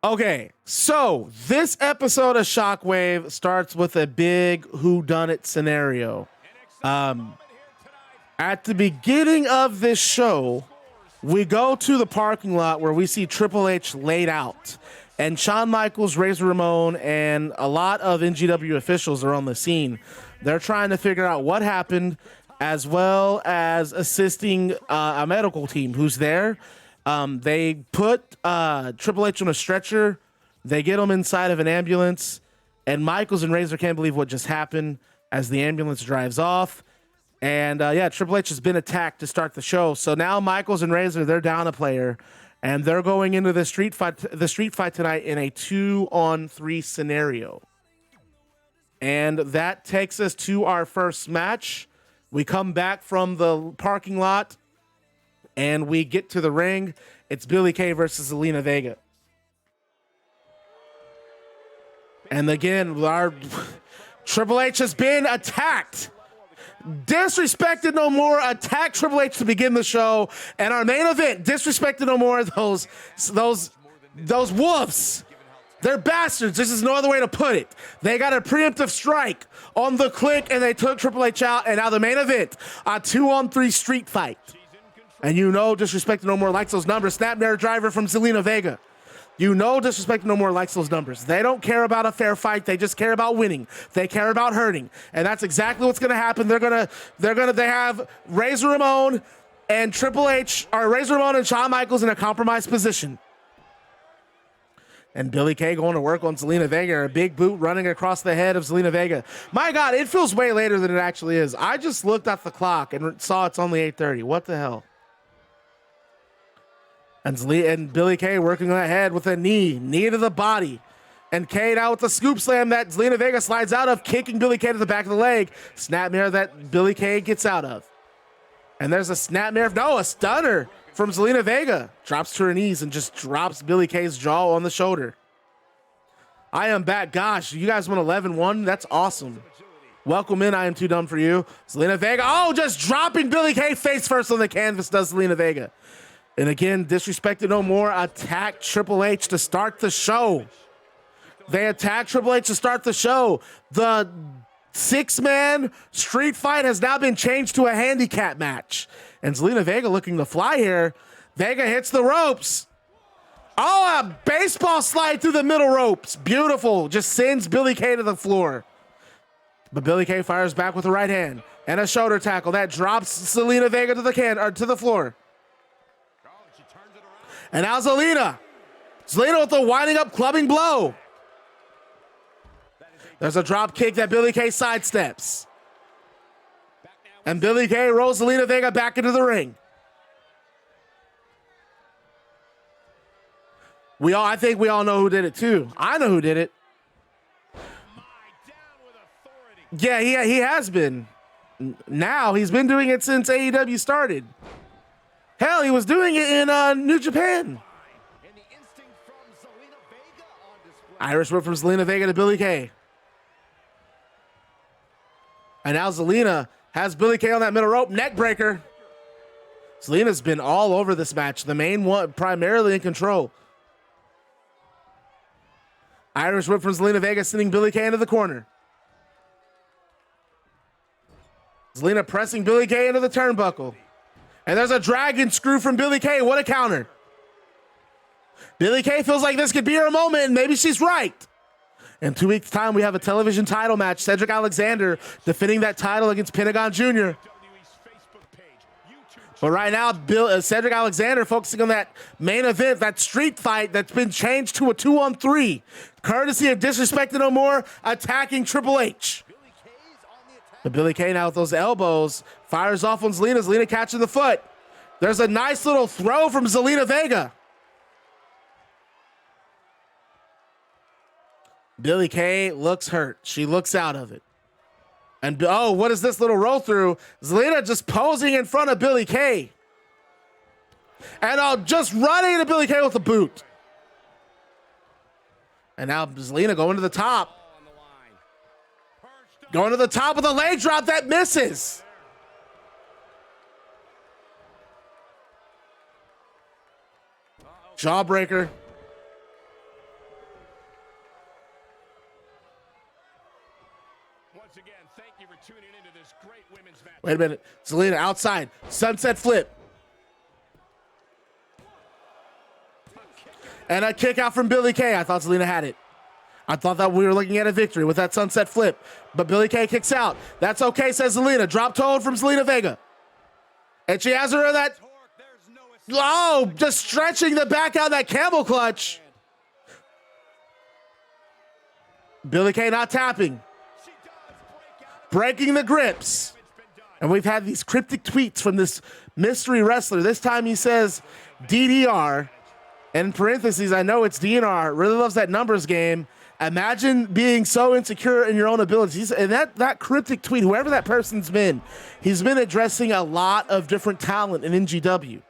Okay, so this episode of Shockwave starts with a big whodunit scenario. At the beginning of this show, we go to the parking lot where we see Triple H laid out, and Shawn Michaels, Razor Ramon, and a lot of NGW officials are on the scene. They're trying to figure out what happened, as well as assisting a medical team who's there. They put Triple H on a stretcher. They get him inside of an ambulance, and Michaels and Razor can't believe what just happened as the ambulance drives off. And Triple H has been attacked to start the show. So now Michaels and Razor, they're down a player, and they're going into the street fight tonight in a 2-on-3 scenario. And that takes us to our first match. We come back from the parking lot, and we get to the ring. It's Billie Kay versus Zelina Vega. And again, our Triple H has been attacked. Disrespected no more. Attack Triple H to begin the show. And our main event, disrespected no more. Those wolves. They're bastards. This is no other way to put it. They got a preemptive strike on the Kliq, and they took Triple H out. And now the main event, a 2-on-3 street fight. And you know Disrespected No More likes those numbers. Snapmare driver from Zelina Vega. You know Disrespected No More likes those numbers. They don't care about a fair fight. They just care about winning. They care about hurting. And that's exactly what's going to happen. They have Razor Ramon and Triple H, or Razor Ramon and Shawn Michaels in a compromised position. And Billie Kay going to work on Zelina Vega. A big boot running across the head of Zelina Vega. My God, it feels way later than it actually is. I just looked at the clock and saw it's only 8:30. What the hell? And Billie Kay working on that head with a knee to the body. And Kay now with the scoop slam that Zelina Vega slides out of, kicking Billie Kay to the back of the leg. Snapmare that Billie Kay gets out of. And there's a a stunner from Zelina Vega. Drops to her knees and just drops Billie Kay's jaw on the shoulder. I am back. Gosh, you guys went 11-1. That's awesome. Welcome in. I am too dumb for you. Zelina Vega. Oh, just dropping Billie Kay face first on the canvas does Zelina Vega. And again, Disrespected No More attack Triple H to start the show. They attack Triple H to start the show. The 6-man street fight has now been changed to a handicap match. And Zelina Vega looking to fly here. Vega hits the ropes. Oh, a baseball slide through the middle ropes. Beautiful. Just sends Billie Kay to the floor. But Billie Kay fires back with the right hand. And a shoulder tackle. That drops Zelina Vega to the floor. And now Zelina. Zelina with the winding up clubbing blow. There's a drop kick that Billie Kay sidesteps. And Billie Kay rolls Zelina Vega back into the ring. I think we all know who did it too. I know who did it. Yeah, he has been. Now he's been doing it since AEW started. Hell, he was doing it in New Japan. Irish whip from Zelina Vega to Billie Kay. And now Zelina has Billie Kay on that middle rope. Neck breaker. Zelina's been all over this match. The main one primarily in control. Irish whip from Zelina Vega sending Billie Kay into the corner. Zelina pressing Billie Kay into the turnbuckle. And there's a dragon screw from Billie Kay. What a counter. Billie Kay feels like this could be her moment, and maybe she's right. In 2 weeks' time, we have a television title match. Cedric Alexander defending that title against Pentagon Jr. But right now, Cedric Alexander focusing on that main event, that street fight that's been changed to a 2-on-3. Courtesy of Disrespected No More attacking Triple H. But Billie Kay now with those elbows fires off on Zelina. Zelina catching the foot. There's a nice little throw from Zelina Vega. Billie Kay looks hurt. She looks out of it. And oh, what is this little roll through? Zelina just posing in front of Billie Kay. And just running into Billie Kay with a boot. And now Zelina going to the top. Going to the top with a leg drop that misses. Jawbreaker. Wait a minute. Zelina outside. Sunset flip. And a kick out from Billie Kay. I thought Zelina had it. I thought that we were looking at a victory with that sunset flip. But Billie Kay kicks out. That's okay, says Zelina. Drop toe from Zelina Vega. And she has her in that. Oh, just stretching the back out of that camel clutch. Billie Kay not tapping. Breaking the grips. And we've had these cryptic tweets from this mystery wrestler. This time he says DDR. And in parentheses, I know it's DNR. Really loves that numbers game. Imagine being so insecure in your own abilities. And that cryptic tweet, whoever that person's been, he's been addressing a lot of different talent in NGW.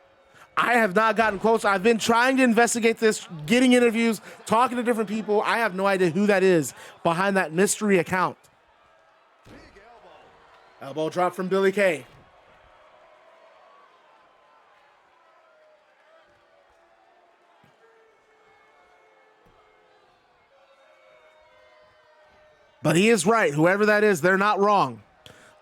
I have not gotten close. I've been trying to investigate this, getting interviews, talking to different people. I have no idea who that is behind that mystery account. Elbow drop from Billie Kay. But he is right. Whoever that is, they're not wrong.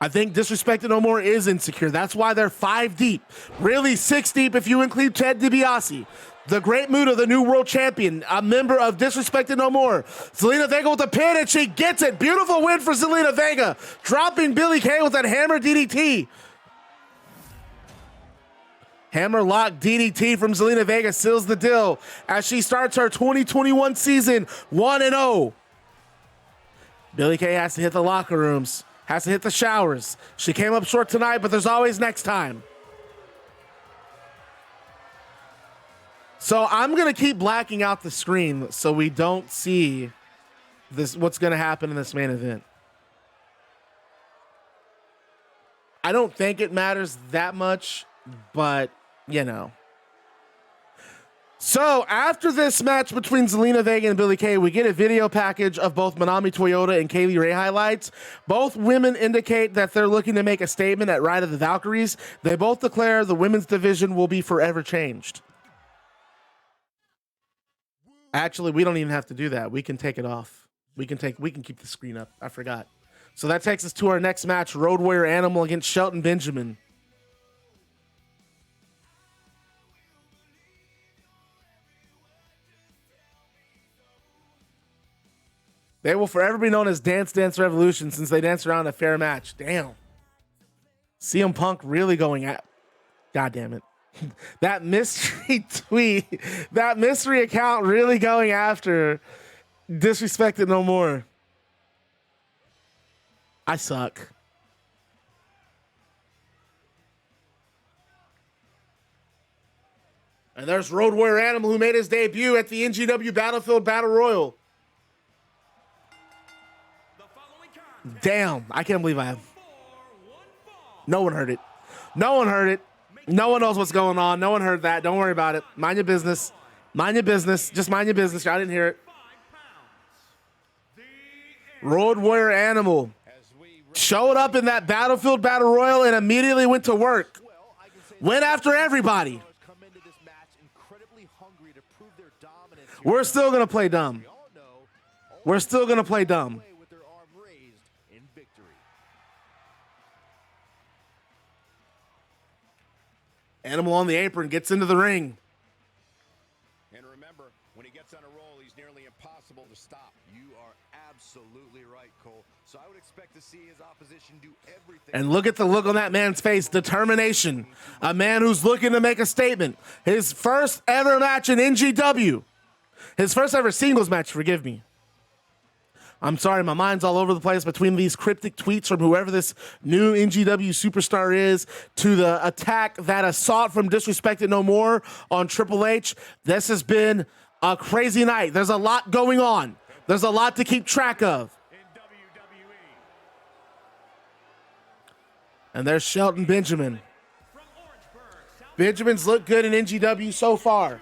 I think Disrespected No More is insecure. That's why they're 5 deep. Really 6 deep if you include Ted DiBiase. The Great Muta, the new world champion, a member of Disrespected No More. Zelina Vega with the pin, and she gets it. Beautiful win for Zelina Vega. Dropping Billie Kay with that hammer DDT. Hammer lock DDT from Zelina Vega seals the deal as she starts her 2021 season 1-0. Billie Kay has to hit the locker rooms, has to hit the showers. She came up short tonight, but there's always next time. So I'm going to keep blacking out the screen so we don't see this. What's going to happen in this main event. I don't think it matters that much, but you know. So after this match between Zelina Vega and Billie Kay, we get a video package of both Manami Toyota and Kaylee Ray highlights. Both women indicate that they're looking to make a statement at Ride of the Valkyries. They both declare the women's division will be forever changed. Actually, we don't even have to do that. We can take it off. We can keep the screen up. I forgot. So that takes us to our next match, Road Warrior Animal against Shelton Benjamin. They will forever be known as Dance Dance Revolution since they danced around a fair match. Damn. CM Punk really going at. God damn it. That mystery tweet, that mystery account really going after Disrespected No More. I suck. And there's Road Warrior Animal, who made his debut at the NGW Battlefield Battle Royal. Damn, I can't believe I have. No one heard it. No one heard it. No one knows what's going on. No one heard that. Don't worry about it. Mind your business. Mind your business. Just mind your business. I didn't hear it. Road Warrior Animal showed up in that Battlefield Battle Royal and immediately went to work. Went after everybody. We're still going to play dumb. We're still going to play dumb. Animal on the apron, gets into the ring. And remember, when he gets on a roll, he's nearly impossible to stop. You are absolutely right, Cole. So I would expect to see his opposition do everything. And look at the look on that man's face. Determination. A man who's looking to make a statement. His first ever match in NGW. His first ever singles match, forgive me. I'm sorry, my mind's all over the place between these cryptic tweets from whoever this new NGW superstar is to the attack, that assault from Disrespected No More on Triple H. This has been a crazy night. There's a lot going on. There's a lot to keep track of. And there's Shelton Benjamin. Benjamin's looked good in NGW so far.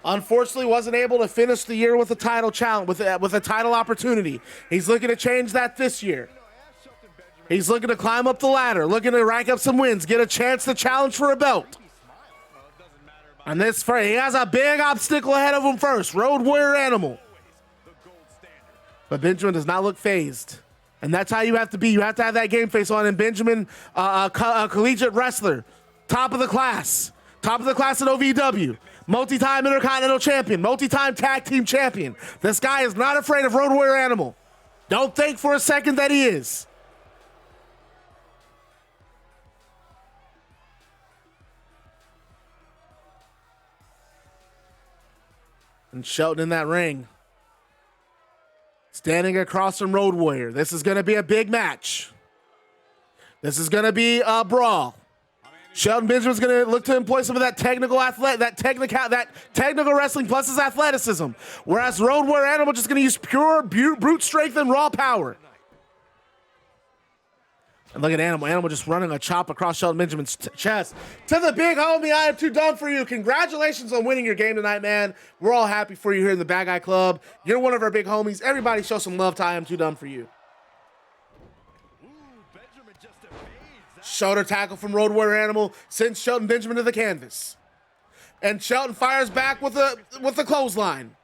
Unfortunately, wasn't able to finish the year with a title challenge, with a title opportunity. He's looking to change that this year. He's looking to climb up the ladder, looking to rack up some wins, get a chance to challenge for a belt. And this, he has a big obstacle ahead of him first, Road Warrior Animal. But Benjamin does not look phased. And that's how you have to be. You have to have that game face on. And Benjamin, a collegiate wrestler, top of the class at OVW, multi-time Intercontinental Champion, multi-time Tag Team Champion. This guy is not afraid of Road Warrior Animal. Don't think for a second that he is. And Shelton in that ring, standing across from Road Warrior. This is going to be a big match. This is going to be a brawl. Shelton Benjamin's going to look to employ some of that technical wrestling plus his athleticism, whereas Road Warrior Animal just going to use pure brute strength and raw power. And look at Animal. Animal just running a chop across Shelton Benjamin's chest. To the big homie, I am too done for you. Congratulations on winning your game tonight, man. We're all happy for you here in the Bad Guy Club. You're one of our big homies. Everybody show some love to I am too done for you. Shoulder tackle from Road Warrior Animal sends Shelton Benjamin to the canvas. And Shelton fires back with a clothesline.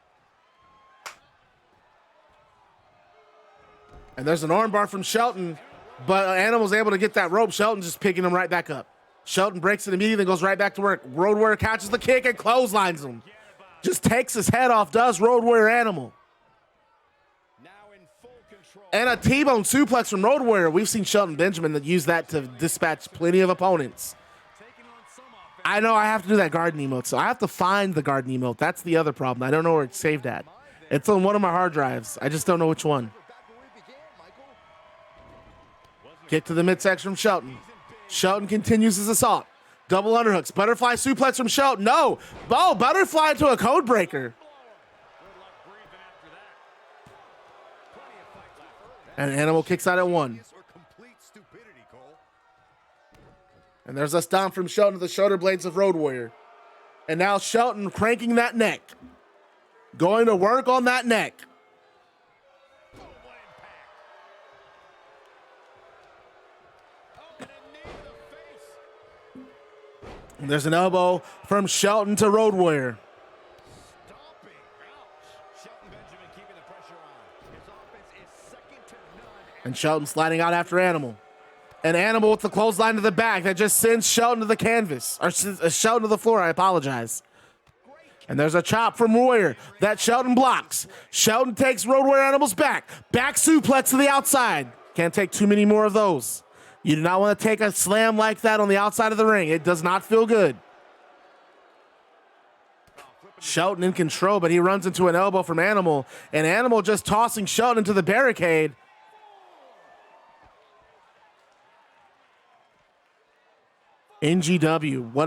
And there's an armbar from Shelton. But Animal's able to get that rope. Shelton just picking him right back up. Shelton breaks it immediately, goes right back to work. Road Warrior catches the kick and clotheslines him. Just takes his head off, does Road Warrior Animal. And a T-bone suplex from Road Warrior. We've seen Shelton Benjamin that use that to dispatch plenty of opponents. I know I have to do that garden emote, so I have to find the garden emote. That's the other problem. I don't know where it's saved at. It's on one of my hard drives. I just don't know which one. Get to the midsection from Shelton. Shelton continues his assault. Double underhooks. Butterfly suplex from Shelton. No. Oh, butterfly to a code breaker. And Animal kicks out at 1. And there's a stomp from Shelton to the shoulder blades of Road Warrior. And now Shelton cranking that neck. Going to work on that neck. And there's an elbow from Shelton to Road Warrior. And Shelton sliding out after Animal. And Animal with the clothesline to the back that just sends Shelton to the canvas. Or Shelton to the floor, I apologize. And there's a chop from Warrior that Shelton blocks. Shelton takes Road Warrior Animal's back. Back suplex to the outside. Can't take too many more of those. You do not want to take a slam like that on the outside of the ring. It does not feel good. Shelton in control, but he runs into an elbow from Animal. And Animal just tossing Shelton into the barricade. NGW, what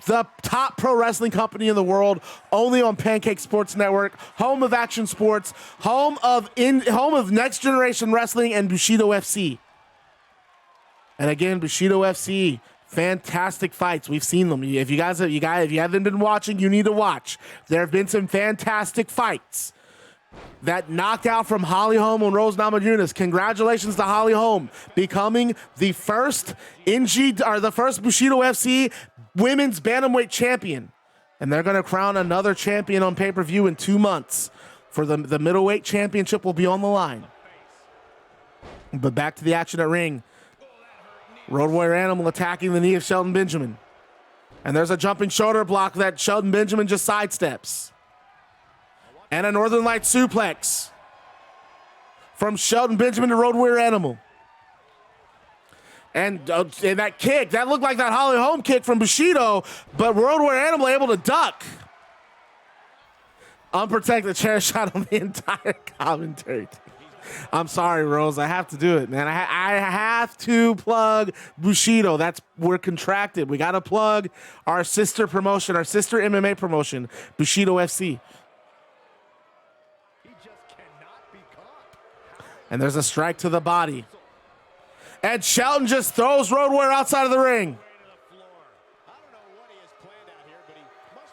the top pro wrestling company in the world, only on Pancake Sports Network, home of Action Sports, home of Next Generation Wrestling and Bushido FC. And again, Bushido FC, fantastic fights. We've seen them. If you haven't been watching, you need to watch. There have been some fantastic fights. That knockout from Holly Holm and Rose Namajunas. Congratulations to Holly Holm, becoming the first Bushido FC women's bantamweight champion. And they're going to crown another champion on pay-per-view in 2 months. For the middleweight championship will be on the line. But back to the action at ring. Road Warrior Animal attacking the knee of Shelton Benjamin. And there's a jumping shoulder block that Shelton Benjamin just sidesteps. And a Northern Light suplex from Shelton Benjamin to Road Warrior Animal. And that kick, that looked like that Holly Holm kick from Bushido, but Road Warrior Animal able to duck. Unprotected chair shot on the entire commentary team. I'm sorry, Rose. I have to do it, man. I have to plug Bushido. We're contracted. We got to plug our sister promotion, our sister MMA promotion, Bushido FC. And there's a strike to the body. And Shelton just throws Road Warrior outside of the ring.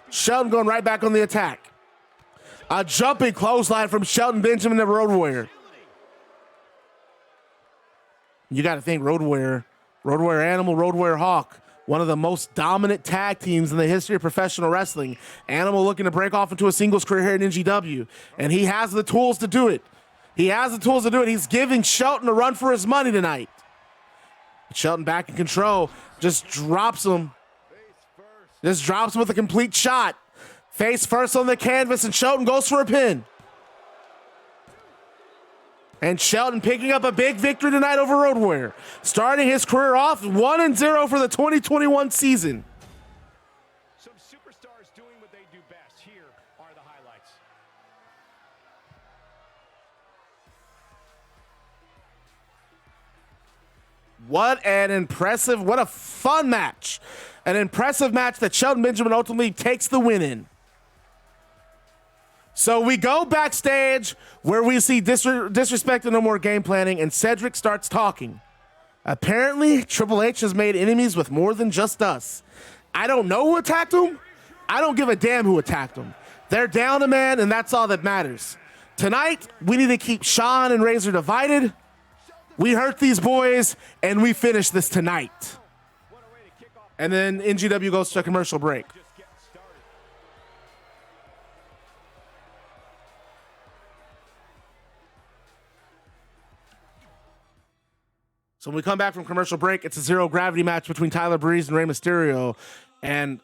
Shelton going right back on the attack. A jumping clothesline from Shelton Benjamin to Road Warrior. You got to think Road Warrior Animal, Road Warrior Hawk, one of the most dominant tag teams in the history of professional wrestling. Animal looking to break off into a singles career here in NGW, and he has the tools to do it. He has the tools to do it. He's giving Shelton a run for his money tonight. Shelton back in control. Just drops him. Just drops him with a complete shot. Face first on the canvas, and Shelton goes for a pin. And Shelton picking up a big victory tonight over Road Warrior. Starting his career off 1-0 for the 2021 season. Some superstars doing what they do best. Here are the highlights. What a fun match. An impressive match that Shelton Benjamin ultimately takes the win in. So we go backstage where we see disrespect and no more game planning, and Cedric starts talking. Apparently, Triple H has made enemies with more than just us. I don't know who attacked him. I don't give a damn who attacked him. They're down a man, and that's all that matters. Tonight, we need to keep Shawn and Razor divided. We hurt these boys, and we finish this tonight. And then NGW goes to a commercial break. So when we come back from commercial break, it's a zero gravity match between Tyler Breeze and Rey Mysterio. And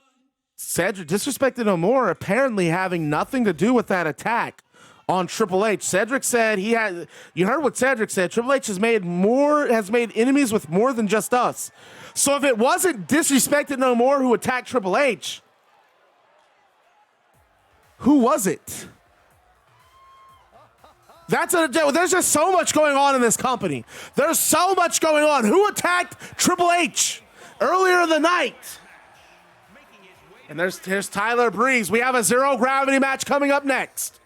Cedric disrespected no more, apparently having nothing to do with that attack on Triple H. Cedric said you heard what Cedric said. Triple H has made enemies with more than just us. So if it wasn't disrespected no more who attacked Triple H, who was it? There's just so much going on in this company. There's so much going on. Who attacked Triple H earlier in the night? And here's Tyler Breeze. We have a zero gravity match coming up next.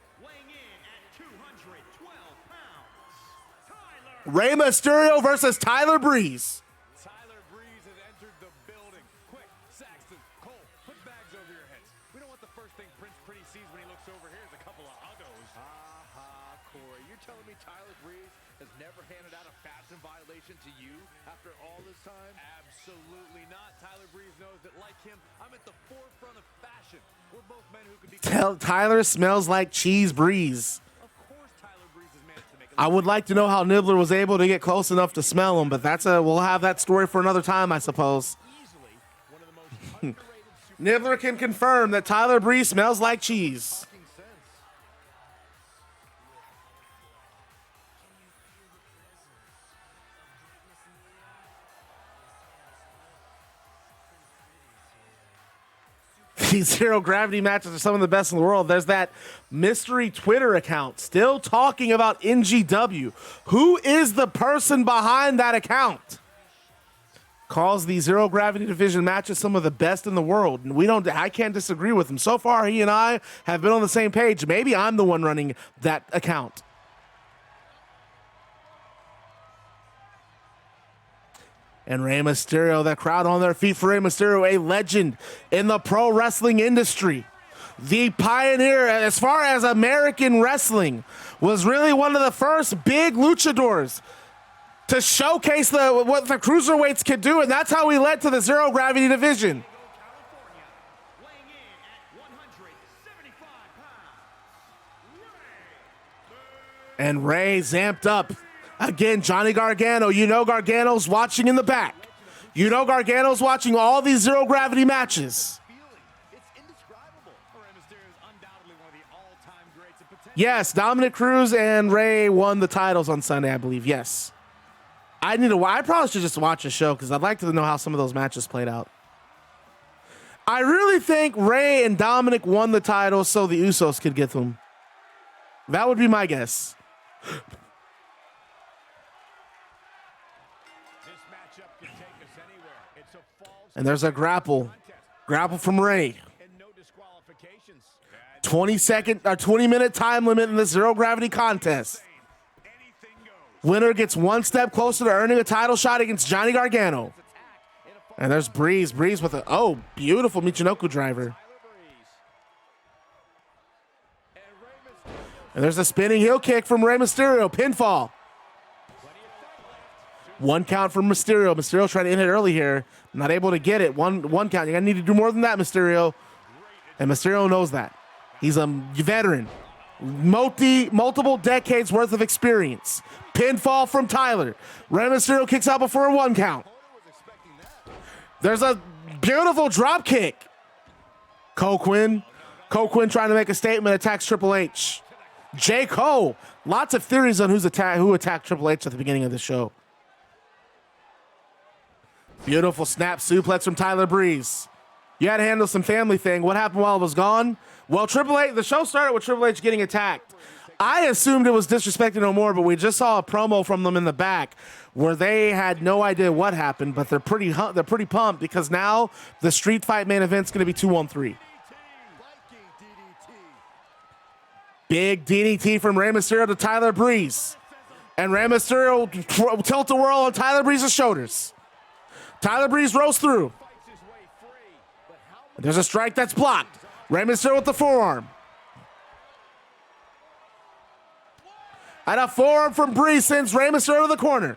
Rey Mysterio versus Tyler Breeze. Tyler Breeze has entered the building. Quick, Saxton, Cole, put bags over your heads. We don't want the first thing Prince Pretty sees when he looks over here is a couple of uggos. Corey, you're telling me Tyler Breeze has never handed out a fashion violation to you after all this time? Absolutely not. Tyler Breeze knows that, like him, I'm at the forefront of fashion. We're both men who can be... Tyler smells like cheese Breeze. I would like to know how Nibbler was able to get close enough to smell him, but we'll have that story for another time, I suppose. Nibbler can confirm that Tyler Breeze smells like cheese. These zero gravity matches are some of the best in the world. There's that mystery Twitter account still talking about NGW. Who is the person behind that account? Calls the zero gravity division matches some of the best in the world. And I can't disagree with him. So far, he and I have been on the same page. Maybe I'm the one running that account. And Rey Mysterio, that crowd on their feet for Rey Mysterio, a legend in the pro wrestling industry. The pioneer, as far as American wrestling, was really one of the first big luchadors to showcase what the cruiserweights could do, and that's how we led to the zero gravity division. And Rey zamped up. Again, Johnny Gargano. You know Gargano's watching in the back. You know Gargano's watching all these zero gravity matches. Yes, Dominic Cruz and Rey won the titles on Sunday, I believe. Yes. I probably should just watch a show because I'd like to know how some of those matches played out. I really think Rey and Dominic won the titles so the Usos could get them. That would be my guess. And there's a grapple from Rey. 20-minute time limit in the zero gravity contest. Winner gets one step closer to earning a title shot against Johnny Gargano. And there's Breeze with a beautiful Michinoku driver. And there's a spinning heel kick from Rey Mysterio, pinfall. One count from Mysterio. Mysterio trying to end it early here. Not able to get it. One count. You're going to need to do more than that, Mysterio. And Mysterio knows that. He's a veteran. multiple decades worth of experience. Pinfall from Tyler. Rey Mysterio kicks out before a 1 count. There's a beautiful drop kick. Quinn trying to make a statement, attacks Triple H. J. Cole. Lots of theories on who attacked Triple H at the beginning of the show. Beautiful snap suplex from Tyler Breeze. You had to handle some family thing. What happened while it was gone? Well, Triple H, the show started with Triple H getting attacked. I assumed it was Disrespected No More, but we just saw a promo from them in the back where they had no idea what happened, but they're pretty pumped because now the street fight main event's going to be 2-on-3. Big DDT from Rey Mysterio to Tyler Breeze. And Rey Mysterio tilt-a-whirl on Tyler Breeze's shoulders. Tyler Breeze rolls through. There's a strike that's blocked. Rey Mysterio with the forearm. And a forearm from Breeze sends Rey Mysterio to the corner.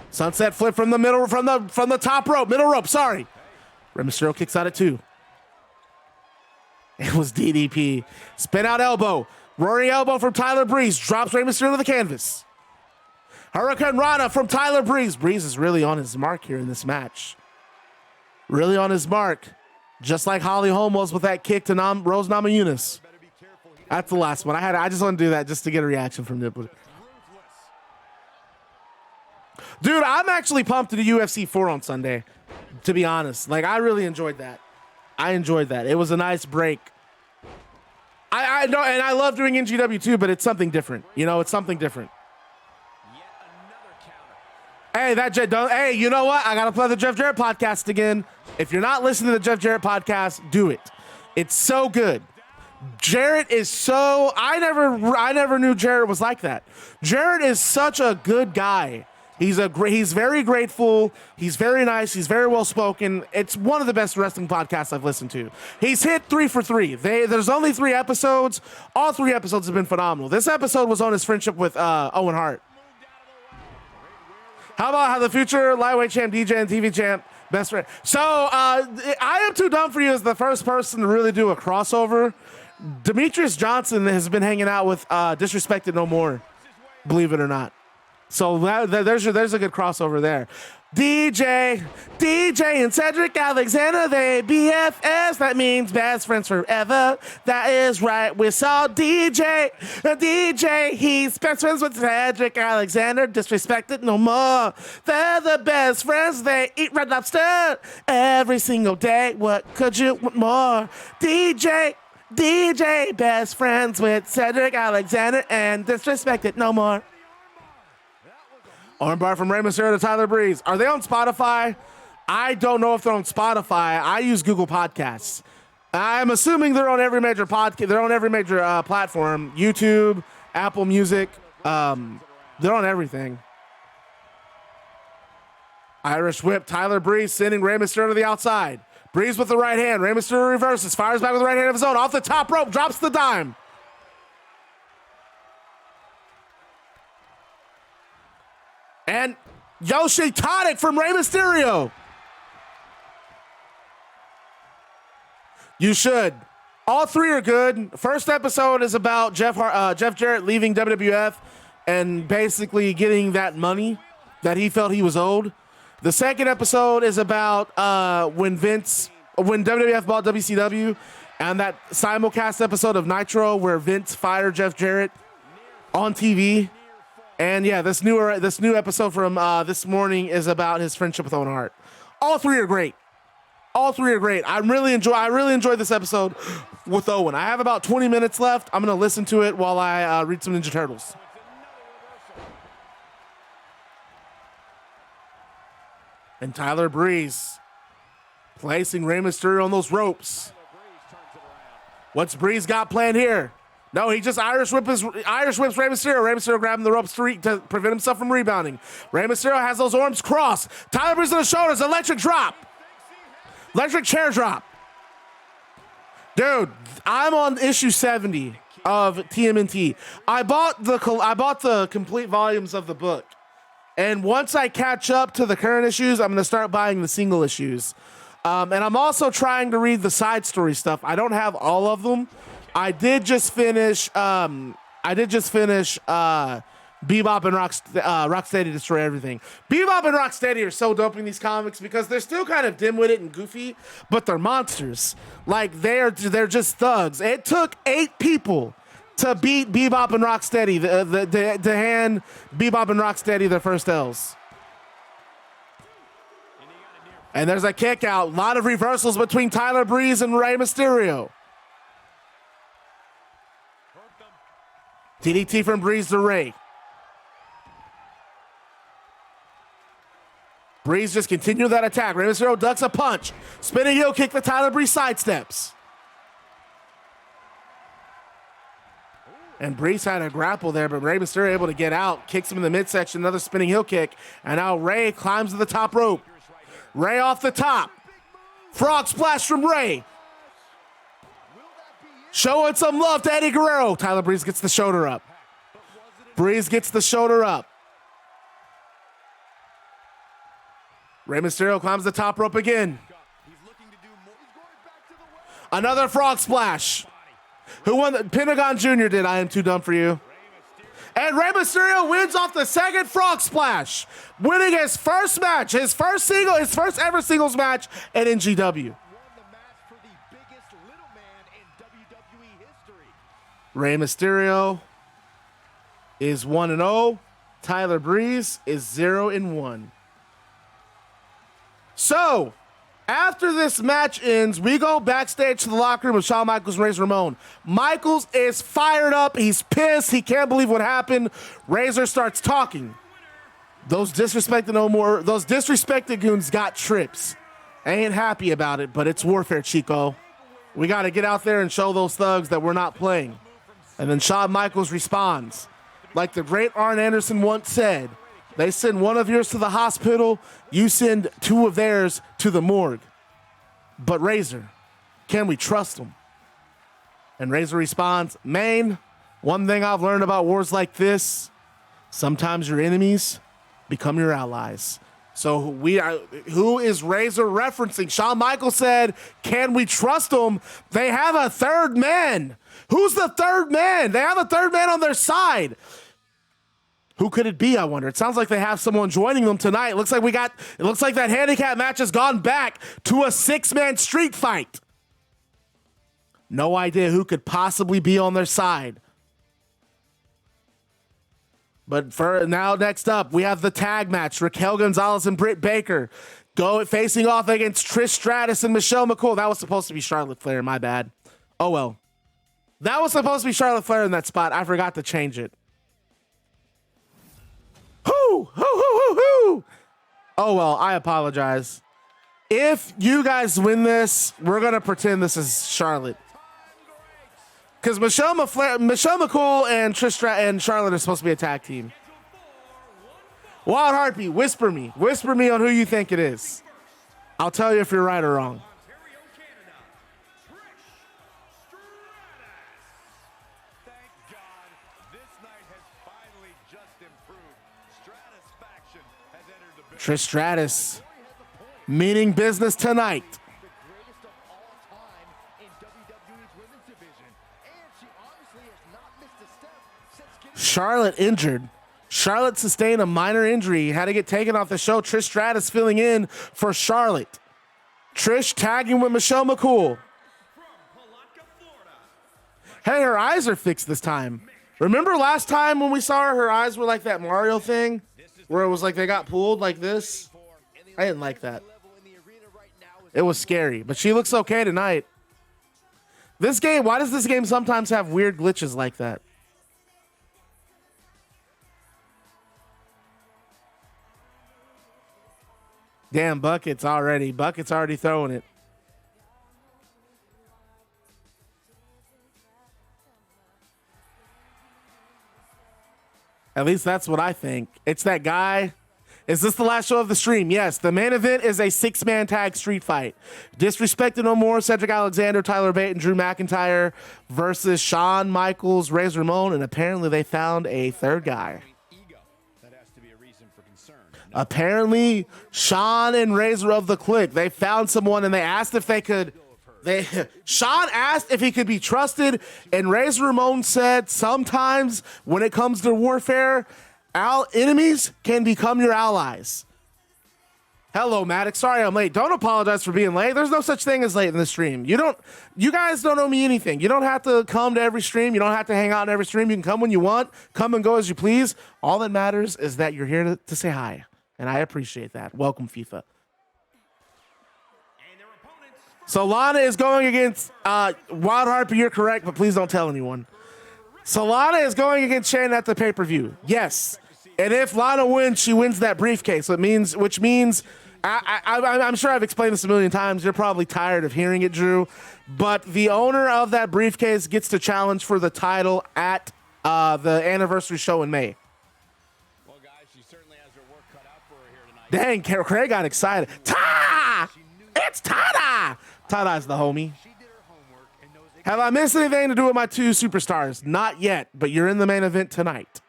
Sunset flip from the middle, from the top rope, middle rope, sorry. Rey Mysterio kicks out at 2. It was DDP. Spin out elbow. Roaring elbow from Tyler Breeze. Drops Rey Mysterio to the canvas. Hurricane Rana from Tyler Breeze. Breeze is really on his mark here in this match. Really on his mark. Just like Holly Holm was with that kick to Rose Namajunas. That's the last one. I just want to do that just to get a reaction from Nipple. Dude, I'm actually pumped to the UFC 4 on Sunday, to be honest. Like, I really enjoyed that. I enjoyed that. It was a nice break. I know, and I love doing NGW too, but it's something different. You know, it's something different. Hey, hey, you know what? I got to play the Jeff Jarrett podcast again. If you're not listening to the Jeff Jarrett podcast, do it. It's so good. Jarrett is so, I never knew Jarrett was like that. Jarrett is such a good guy. He's very grateful. He's very nice. He's very well spoken. It's one of the best wrestling podcasts I've listened to. He's hit 3 for 3. There's only 3 episodes. All 3 episodes have been phenomenal. This episode was on his friendship with Owen Hart. How about how the future lightweight champ, DJ and TV champ, best friend. So I Am Too Dumb For You is the first person to really do a crossover. Demetrius Johnson has been hanging out with Disrespected No More, believe it or not. So there's a good crossover there. DJ and Cedric Alexander, they BFFs. That means best friends forever. That is right. We saw DJ, he's best friends with Cedric Alexander. Disrespected No More. They're the best friends. They eat Red Lobster every single day. What could you want more? DJ, best friends with Cedric Alexander and Disrespected No More. Armbar from Rey Mysterio to Tyler Breeze. Are they on Spotify? I don't know if they're on Spotify. I use Google Podcasts. I'm assuming they're on every major They're on every major platform. YouTube, Apple Music. They're on everything. Irish whip. Tyler Breeze sending Rey Mysterio to the outside. Breeze with the right hand. Rey Mysterio reverses. Fires back with the right hand of his own. Off the top rope. Drops the dime. And Yoshi Tonic from Rey Mysterio. You should. All 3 are good. First episode is about Jeff Jarrett leaving WWF and basically getting that money that he felt he was owed. The second episode is about when WWF bought WCW and that simulcast episode of Nitro where Vince fired Jeff Jarrett on TV. And yeah, this new episode from this morning is about his friendship with Owen Hart. All 3 are great. All 3 are great. I really enjoyed this episode with Owen. I have about 20 minutes left. I'm gonna listen to it while I read some Ninja Turtles. And Tyler Breeze placing Rey Mysterio on those ropes. What's Breeze got planned here? No, he just Irish whips Rey Mysterio. Rey Mysterio grabbing the ropes to prevent himself from rebounding. Rey Mysterio has those arms crossed. Tyler Breeze on the shoulders. Electric drop. Electric chair drop. Dude, I'm on issue 70 of TMNT. I bought the complete volumes of the book. And once I catch up to the current issues, I'm going to start buying the single issues. And I'm also trying to read the side story stuff. I don't have all of them. I did just finish Bebop and Rocksteady Destroy Everything. Bebop and Rocksteady are so dope in these comics because they're still kind of dim-witted and goofy, but they're monsters. Like they're just thugs. It took 8 people to beat Bebop and Rocksteady, to hand Bebop and Rocksteady their first L's. And there's a kick out. A lot of reversals between Tyler Breeze and Rey Mysterio. DDT from Breeze to Rey. Breeze just continued that attack. Rey Mysterio ducks a punch. Spinning heel kick that Tyler Breeze sidesteps. And Breeze had a grapple there, but Rey Mysterio able to get out. Kicks him in the midsection, another spinning heel kick. And now Rey climbs to the top rope. Rey off the top. Frog splash from Rey. Showing some love to Eddie Guerrero. Tyler Breeze gets the shoulder up. Breeze gets the shoulder up. Rey Mysterio climbs the top rope again. Another frog splash. Who won? Pentagon Jr. did. I am too dumb for you. And Rey Mysterio wins off the second frog splash, winning his first match, his first ever singles match at NGW. Rey Mysterio is 1-0. Tyler Breeze is 0-1. So, after this match ends, we go backstage to the locker room with Shawn Michaels and Razor Ramon. Michaels is fired up. He's pissed. He can't believe what happened. Razor starts talking. Those disrespected goons got trips. I ain't happy about it, but it's warfare, Chico. We got to get out there and show those thugs that we're not playing. And then Shawn Michaels responds. Like the great Arn Anderson once said, they send one of yours to the hospital, you send 2 of theirs to the morgue. But Razor, can we trust them? And Razor responds, man, one thing I've learned about wars like this, sometimes your enemies become your allies. So who is Razor referencing? Shawn Michaels said, can we trust them? They have a third man. Who's the third man? They have a third man on their side. Who could it be, I wonder? It sounds like they have someone joining them tonight. It looks like that handicap match has gone back to a 6-man street fight. No idea who could possibly be on their side. But for now, next up, we have the tag match. Raquel Gonzales and Britt Baker facing off against Trish Stratus and Michelle McCool. That was supposed to be Charlotte Flair, my bad. Oh well. That was supposed to be Charlotte Flair in that spot. I forgot to change it. Oh, well, I apologize. If you guys win this, we're going to pretend this is Charlotte. Because Michelle McCool and Trish and Charlotte are supposed to be a tag team. Wild Heartbeat, whisper me. Whisper me on who you think it is. I'll tell you if you're right or wrong. Trish Stratus, meaning business tonight. Charlotte injured. Charlotte sustained a minor injury, had to get taken off the show. Trish Stratus filling in for Charlotte. Trish tagging with Michelle McCool. Hey, her eyes are fixed this time. Remember last time when we saw her eyes were like that Mario thing? Where it was like they got pulled like this. I didn't like that. It was scary, but she looks okay tonight. This game, why does this game sometimes have weird glitches like that? Damn, Bucket's already throwing it. At least that's what I think. It's that guy. Is this the last show of the stream? Yes. The main event is a 6-man tag street fight. Disrespected no more. Cedric Alexander, Tyler Bate, and Drew McIntyre versus Shawn Michaels, Razor Ramon, and apparently they found a third guy. Apparently, Shawn and Razor of the Kliq, they found someone and they asked if they could Shawn asked if he could be trusted, and Razor Ramon said sometimes when it comes to warfare, enemies can become your allies. Hello, Maddox. Sorry I'm late. Don't apologize for being late. There's no such thing as late in the stream. You guys don't owe me anything. You don't have to come to every stream. You don't have to hang out in every stream. You can come when you want, come and go as you please. All that matters is that you're here to say hi, and I appreciate that. Welcome, FIFA. Zelina is going against Wild Harper. You're correct, but please don't tell anyone. Zelina is going against Shane at the pay-per-view. Yes. And if Lana wins, she wins that briefcase. Which means, I'm sure I've explained this a million times. You're probably tired of hearing it, Drew. But the owner of that briefcase gets to challenge for the title at the anniversary show in May. Well, guys, she certainly has her work cut out for her here tonight. Dang, Craig got excited. Ta! It's Tada! Tada's the homie. Have I missed anything to do with my two superstars? Not yet, but you're in the main event tonight.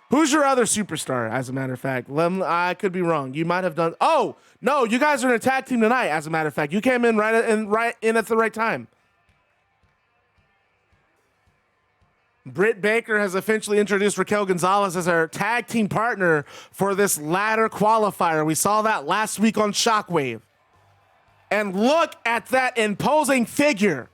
Who's your other superstar, as a matter of fact? I could be wrong. You might have done... Oh, no, you guys are in a tag team tonight, as a matter of fact. You came in right in at the right time. Britt Baker has officially introduced Raquel Gonzales as her tag team partner for this ladder qualifier. We saw that last week on Shockwave. And look at that imposing figure.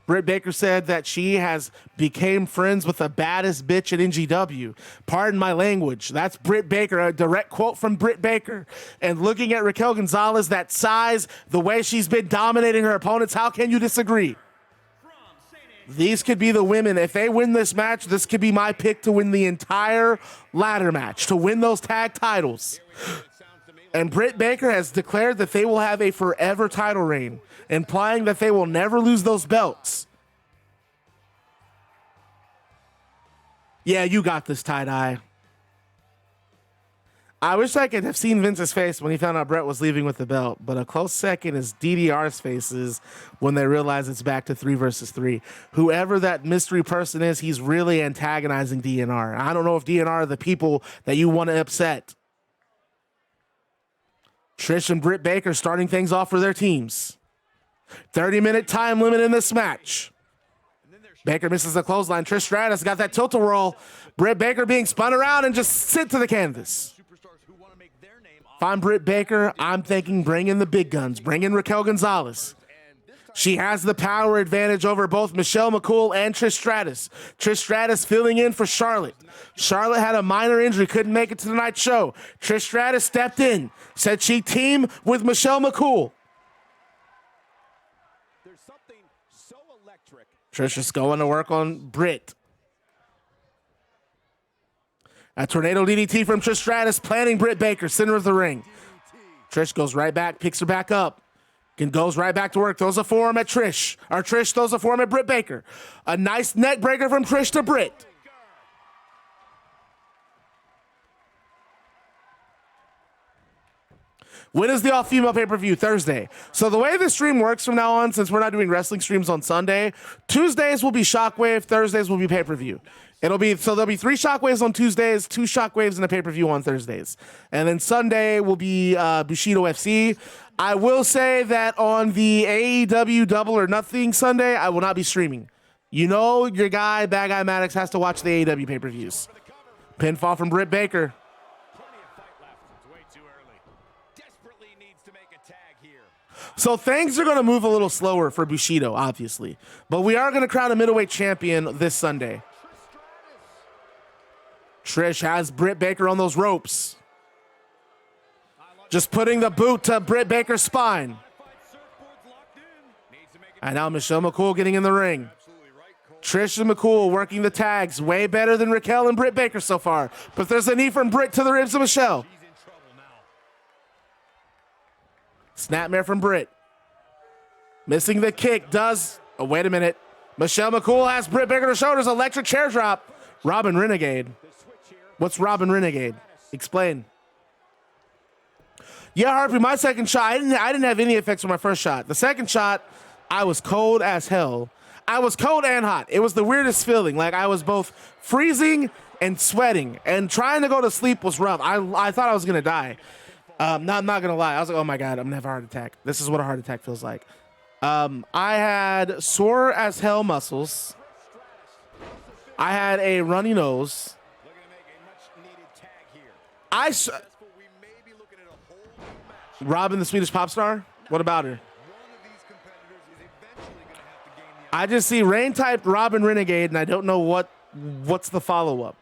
Britt Baker said that she has became friends with the baddest bitch at NGW. Pardon my language. That's Britt Baker, a direct quote from Britt Baker. And looking at Raquel Gonzales, that size, the way she's been dominating her opponents, how can you disagree? These could be the women. If they win this match, this could be my pick to win the entire ladder match, to win those tag titles. And Britt Baker has declared that they will have a forever title reign, implying that they will never lose those belts. Yeah, you got this, tie-dye. I wish I could have seen Vince's face when he found out Brett was leaving with the belt, but a close second is DDR's faces when they realize it's back to 3 versus 3. Whoever that mystery person is, he's really antagonizing DNR. I don't know if DNR are the people that you want to upset. Trish and Britt Baker starting things off for their teams. 30-minute time limit in this match. Baker misses the clothesline. Trish Stratus got that tilt-a-whirl. Britt Baker being spun around and just sent to the canvas. If I'm Britt Baker, I'm thinking bring in the big guns. Bring in Raquel Gonzales. She has the power advantage over both Michelle McCool and Trish Stratus. Trish Stratus filling in for Charlotte. Charlotte had a minor injury, couldn't make it to the night show. Trish Stratus stepped in, said she'd team with Michelle McCool. There's something so electric. Trish is going to work on Britt. A tornado DDT from Trish Stratus, planting Britt Baker, center of the ring. Trish goes right back, picks her back up. Goes right back to work, throws a forearm at Trish. Or Trish throws a forearm at Britt Baker. A nice neck breaker from Trish to Britt. When is the all-female pay-per-view? Thursday. So the way the stream works from now on, since we're not doing wrestling streams on Sunday, Tuesdays will be Shockwave, Thursdays will be pay-per-view. There'll be 3 Shockwaves on Tuesdays, 2 Shockwaves and a pay-per-view on Thursdays. And then Sunday will be Bushido FC. I will say that on the AEW Double or Nothing Sunday, I will not be streaming. You know your guy, Bad Guy Maddox, has to watch the AEW pay-per-views. Pinfall from Britt Baker. So things are going to move a little slower for Bushido, obviously. But we are going to crown a middleweight champion this Sunday. Trish has Britt Baker on those ropes. Just putting the boot to Britt Baker's spine. And now Michelle McCool getting in the ring. Trish and McCool working the tags. Way better than Raquel and Britt Baker so far. But there's a knee from Britt to the ribs of Michelle. Snapmare from Britt. Missing the kick does... Oh, wait a minute. Michelle McCool has Britt Baker to shoulders. Electric chair drop. Robin Renegade. What's Robin Renegade? Explain. Yeah, Harpy, my second shot, I didn't have any effects on my first shot. The second shot, I was cold as hell. I was cold and hot. It was the weirdest feeling. Like I was both freezing and sweating, and trying to go to sleep was rough. I thought I was gonna die. I'm not gonna lie. I was like, oh my God, I'm gonna have a heart attack. This is what a heart attack feels like. I had sore as hell muscles. I had a runny nose. Robin, the Swedish pop star? What about her? I just see Rain type Robin Renegade, and I don't know what's the follow-up.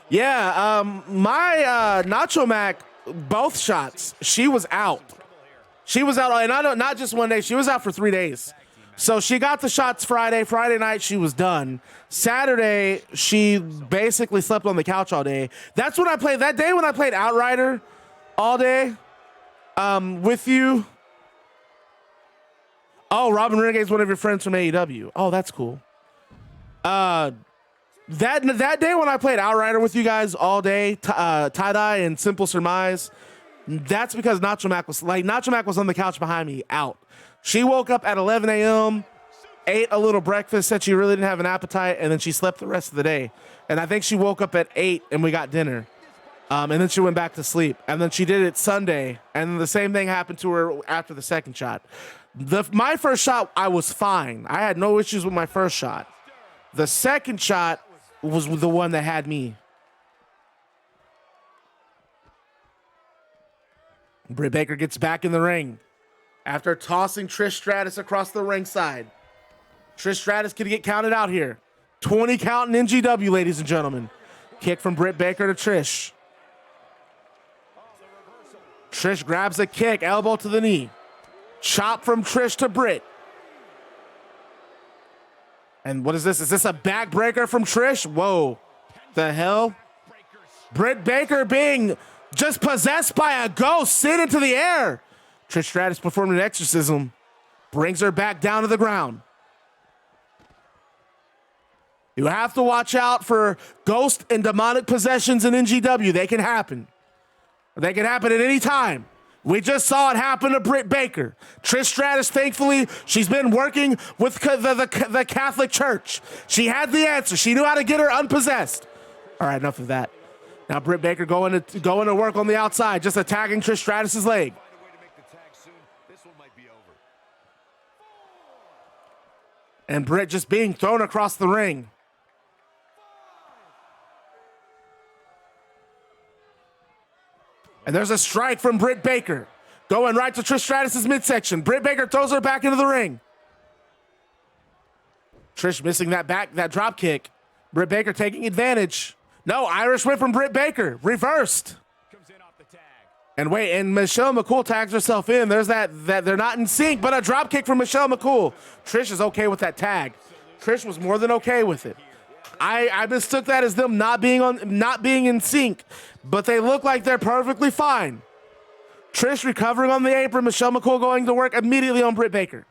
Yeah, my Nacho Mac, both shots, she was out. She was out, and I don't, not just one day, she was out for 3 days. So she got the shots Friday. Friday night, she was done. Saturday, she basically slept on the couch all day. That's when I played, that day when I played Outrider all day with you. Oh, Robin Renegade's one of your friends from AEW. Oh, that's cool. That day when I played Outrider with you guys all day, tie-dye and Simple Surmise, that's because Nacho Mac was on the couch behind me, out. She woke up at 11 a.m., ate a little breakfast, said she really didn't have an appetite, and then she slept the rest of the day. And I think she woke up at 8 and we got dinner. And then she went back to sleep. And then she did it Sunday, and the same thing happened to her after the second shot. My first shot, I was fine. I had no issues with my first shot. The second shot was the one that had me. Britt Baker gets back in the ring after tossing Trish Stratus across the ringside. Trish Stratus could get counted out here. 20 count in NGW, ladies and gentlemen. Kick from Britt Baker to Trish. Trish grabs a kick, elbow to the knee. Chop from Trish to Britt. And what is this? Is this a backbreaker from Trish? Whoa. The hell? Britt Baker being just possessed by a ghost, sent into the air. Trish Stratus performed an exorcism. Brings her back down to the ground. You have to watch out for ghost and demonic possessions in NGW. They can happen. They can happen at any time. We just saw it happen to Britt Baker. Trish Stratus, thankfully, she's been working with the Catholic Church. She had the answer. She knew how to get her unpossessed. All right, enough of that. Now Britt Baker going to work on the outside, just attacking Trish Stratus's leg. And Britt just being thrown across the ring. And there's a strike from Britt Baker. Going right to Trish Stratus' midsection. Britt Baker throws her back into the ring. Trish missing that drop kick. Britt Baker taking advantage. No, Irish whip from Britt Baker. Reversed. Comes in off the tag. And wait, and Michelle McCool tags herself in. There's that they're not in sync, but a drop kick from Michelle McCool. Trish is okay with that tag. Trish was more than okay with it. I mistook that as them not being in sync, but they look like they're perfectly fine. Trish recovering on the apron. Michelle McCool going to work immediately on Britt Baker.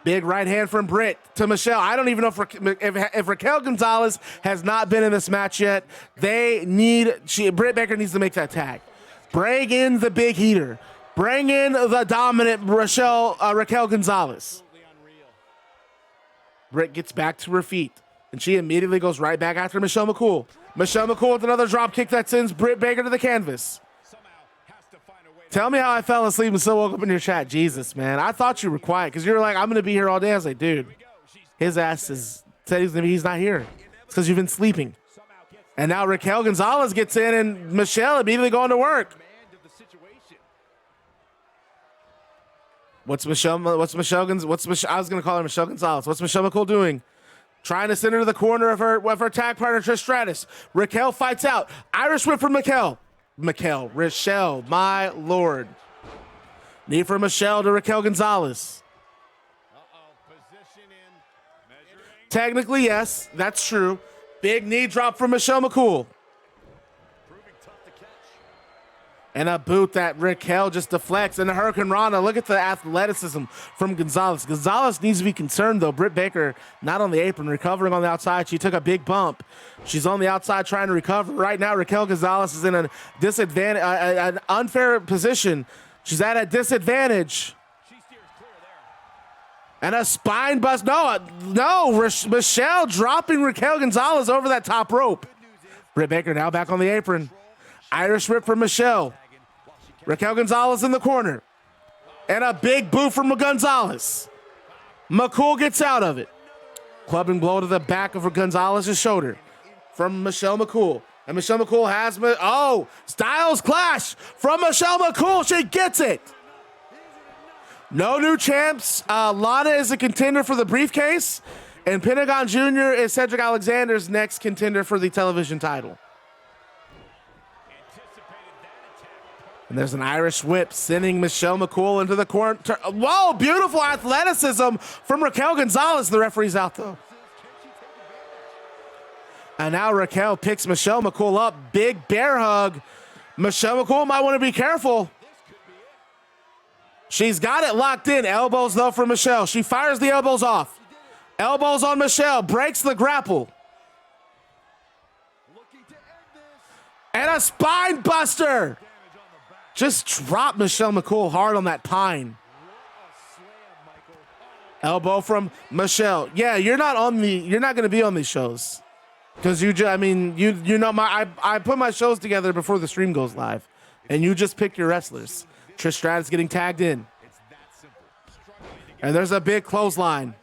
Big right hand from Britt to Michelle. I don't even know if Raquel Gonzales has not been in this match yet. Britt Baker needs to make that tag. Bring in the big heater. Bring in the dominant Raquel Gonzales. Britt gets back to her feet, and she immediately goes right back after Michelle McCool. Michelle McCool with another drop kick that sends Britt Baker to the canvas. Tell me how I fell asleep and still woke up in your chat. Jesus, man. I thought you were quiet because you were like, I'm going to be here all day. I was like, dude, his ass said he's not here. It's because you've been sleeping. And now Raquel Gonzales gets in and Michelle immediately going to work. I was going to call her Michelle Gonzales. What's Michelle McCool doing? Trying to send her to the corner of her tag partner, Trish Stratus. Raquel fights out. Irish whip from Michelle, my lord. Knee from Michelle to Raquel Gonzales. Technically, yes, that's true. Big knee drop from Michelle McCool. And a boot that Raquel just deflects. And the Hurricane Rana. Look at the athleticism from Gonzales. Gonzales needs to be concerned, though. Britt Baker not on the apron, recovering on the outside. She took a big bump. She's on the outside trying to recover. Right now, Raquel Gonzales is in a disadvantage, an unfair position. She's at a disadvantage. And a spine bust. No, Michelle dropping Raquel Gonzales over that top rope. Britt Baker now back on the apron. Irish whip from Michelle. Raquel Gonzales in the corner. And a big boot from Gonzales. McCool gets out of it. Clubbing blow to the back of Gonzales' shoulder from Michelle McCool. And Michelle McCool has, Styles clash from Michelle McCool. She gets it. No new champs. Lana is a contender for the briefcase. And Pentagon Jr. is Cedric Alexander's next contender for the television title. And there's an Irish whip sending Michelle McCool into the corner. Whoa, beautiful athleticism from Raquel Gonzales. The referee's out, though. And now Raquel picks Michelle McCool up. Big bear hug. Michelle McCool might want to be careful. She's got it locked in. Elbows, though, from Michelle. She fires the elbows off. Elbows on Michelle. Breaks the grapple. And a spine buster. Just drop Michelle McCool hard on that pine. Elbow from Michelle. Yeah, you're not going to be on these shows. Because you know, I put my shows together before the stream goes live. And you just pick your wrestlers. Trish Stratus getting tagged in. And there's a big clothesline.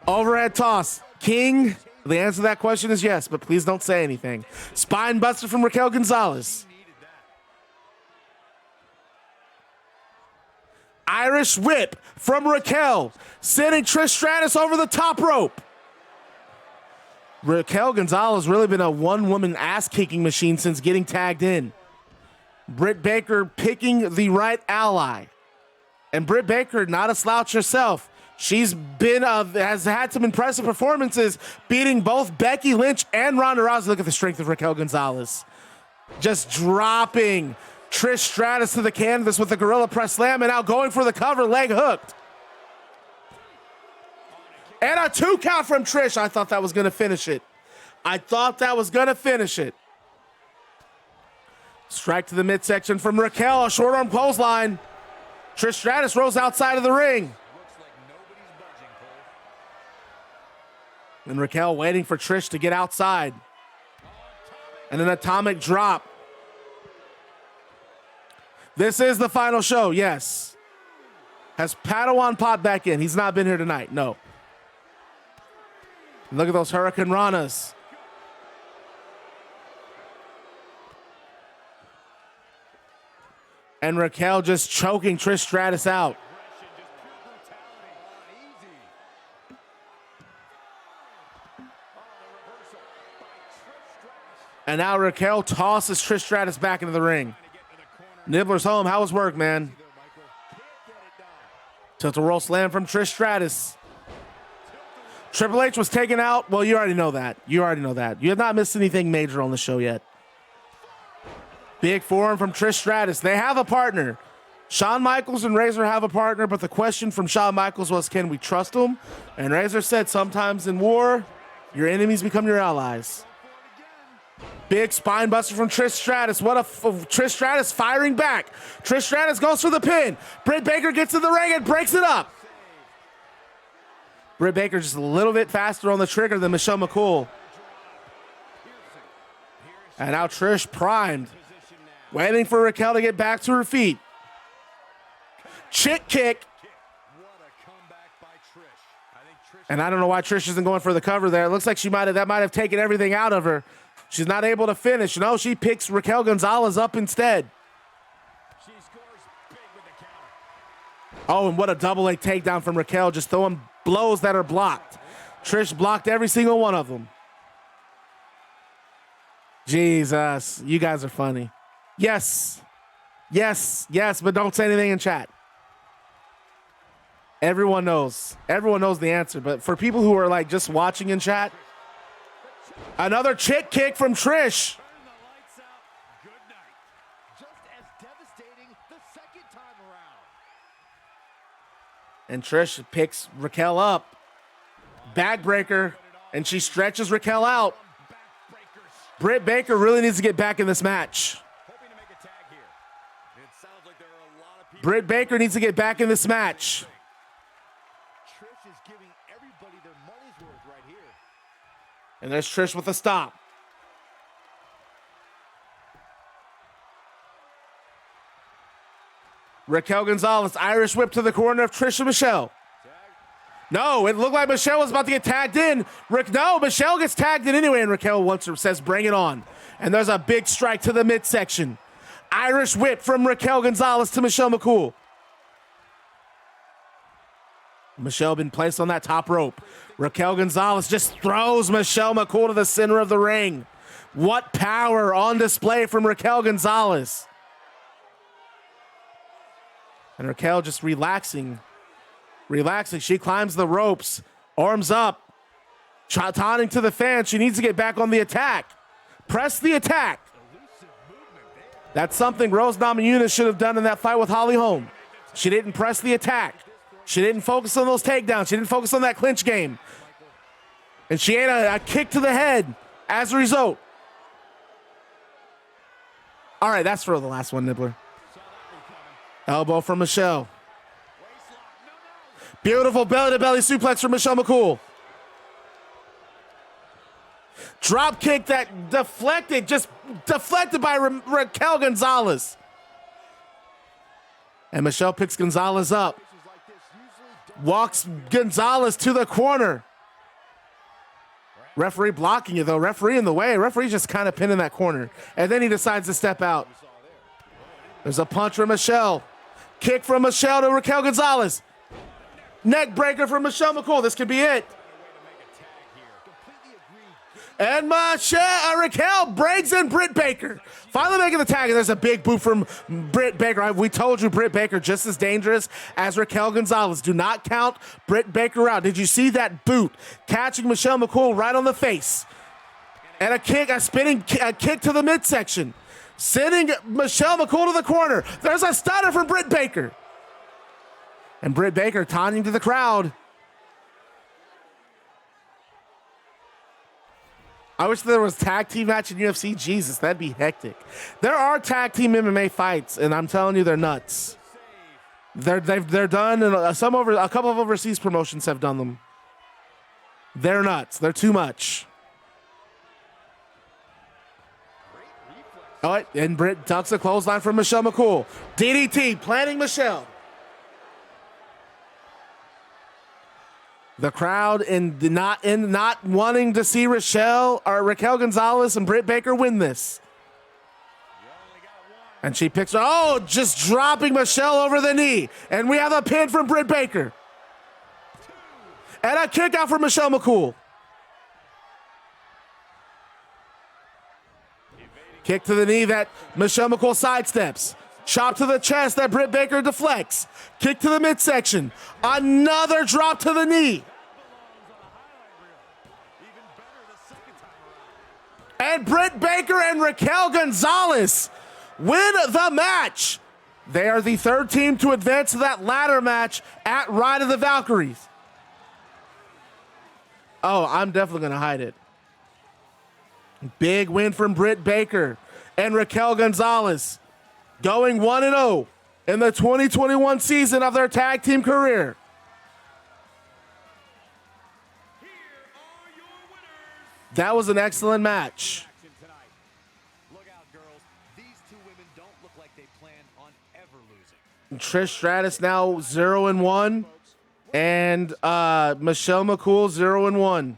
Overhead toss. King. The answer to that question is yes, but please don't say anything. Spine buster from Raquel Gonzales. Irish whip from Raquel, sending Trish Stratus over the top rope. Raquel Gonzales really been a one-woman ass-kicking machine since getting tagged in. Britt Baker picking the right ally. And Britt Baker, not a slouch herself. She's has had some impressive performances, beating both Becky Lynch and Ronda Rousey. Look at the strength of Raquel Gonzales. Just dropping Trish Stratus to the canvas with a gorilla press slam, and now going for the cover, leg hooked. And a 2 count from Trish. I thought that was going to finish it. Strike to the midsection from Raquel, a short arm clothesline. Trish Stratus rolls outside of the ring. And Raquel waiting for Trish to get outside. And an atomic drop. This is the final show, yes. Has Padawan popped back in? He's not been here tonight, no. Look at those Hurricane Ranas. And Raquel just choking Trish Stratus out. And now Raquel tosses Trish Stratus back into the ring. Nibbler's home. How was work, man? Tilt-a-whirl slam from Trish Stratus. Triple H was taken out. Well, you already know that. You have not missed anything major on the show yet. Big forearm from Trish Stratus. They have a partner. Shawn Michaels and Razor have a partner, but the question from Shawn Michaels was, can we trust him? And Razor said, sometimes in war, your enemies become your allies. Big spine buster from Trish Stratus. Trish Stratus firing back. Trish Stratus goes for the pin. Britt Baker gets in the ring and breaks it up. Britt Baker just a little bit faster on the trigger than Michelle McCool. And now Trish primed, waiting for Raquel to get back to her feet. Chick kick. And I don't know why Trish isn't going for the cover there. It looks like that might have taken everything out of her. She's not able to finish. No, she picks Raquel Gonzales up instead. She scores big with the counter. Oh, and what a double leg takedown from Raquel, just throwing blows that are blocked. Trish blocked every single one of them. Jesus, you guys are funny. Yes, but don't say anything in chat. Everyone knows the answer, but for people who are like just watching in chat, another chick kick from Trish. And Trish picks Raquel up. Backbreaker, and she stretches Raquel out. Britt Baker really needs to get back in this match. Britt Baker needs to get back in this match. Trish is giving everybody their money's worth right here. And there's Trish with a stop. Raquel Gonzales, Irish whip to the corner of Trish and Michelle. No, it looked like Michelle was about to get tagged in. No, Michelle gets tagged in anyway, and Raquel says, bring it on. And there's a big strike to the midsection. Irish whip from Raquel Gonzales to Michelle McCool. Michelle been placed on that top rope. Raquel Gonzales just throws Michelle McCool to the center of the ring. What power on display from Raquel Gonzales. And Raquel just relaxing. She climbs the ropes, arms up, taunting to the fans. She needs to get back on the attack. Press the attack. That's something Rose Namajunas should have done in that fight with Holly Holm. She didn't press the attack. She didn't focus on those takedowns. She didn't focus on that clinch game. And she ate a kick to the head as a result. All right, that's for the last one, Nibbler. Elbow from Michelle. Beautiful belly-to-belly suplex from Michelle McCool. Drop kick that deflected by Raquel Gonzales. And Michelle picks Gonzales up. Walks Gonzales to the corner. Referee blocking you, though. Referee in the way. Referee's just kind of pinning that corner. And then he decides to step out. There's a punch from Michelle. Kick from Michelle to Raquel Gonzales. Neck breaker from Michelle McCool. This could be it. And Raquel breaks in Britt Baker. Finally making the tag, and there's a big boot from Britt Baker. We told you Britt Baker just as dangerous as Raquel Gonzales. Do not count Britt Baker out. Did you see that boot catching Michelle McCool right on the face? And a spinning kick to the midsection. Sending Michelle McCool to the corner. There's a stunner from Britt Baker. And Britt Baker taunting to the crowd. I wish there was tag team match in UFC. Jesus, that'd be hectic. There are tag team MMA fights, and I'm telling you, they're nuts. They're done, and a couple of overseas promotions have done them. They're nuts. They're too much. Oh, and Britt ducks a clothesline from Michelle McCool. DDT planting Michelle. The crowd in not wanting to see Raquel Gonzales and Britt Baker win this. And she picks her, just dropping Michelle over the knee. And we have a pin from Britt Baker. And a kick out from Michelle McCool. Kick to the knee that Michelle McCool sidesteps. Chop to the chest that Britt Baker deflects. Kick to the midsection. Another drop to the knee. And Britt Baker and Raquel Gonzales win the match. They are the third team to advance to that ladder match at Ride of the Valkyries. Oh, I'm definitely going to hide it. Big win from Britt Baker and Raquel Gonzales. Going 1-0 in the 2021 season of their tag team career. That was an excellent match. Look out, girls. These two women don't look like they plan on ever losing. Trish Stratus now 0-1, and Michelle McCool 0-1.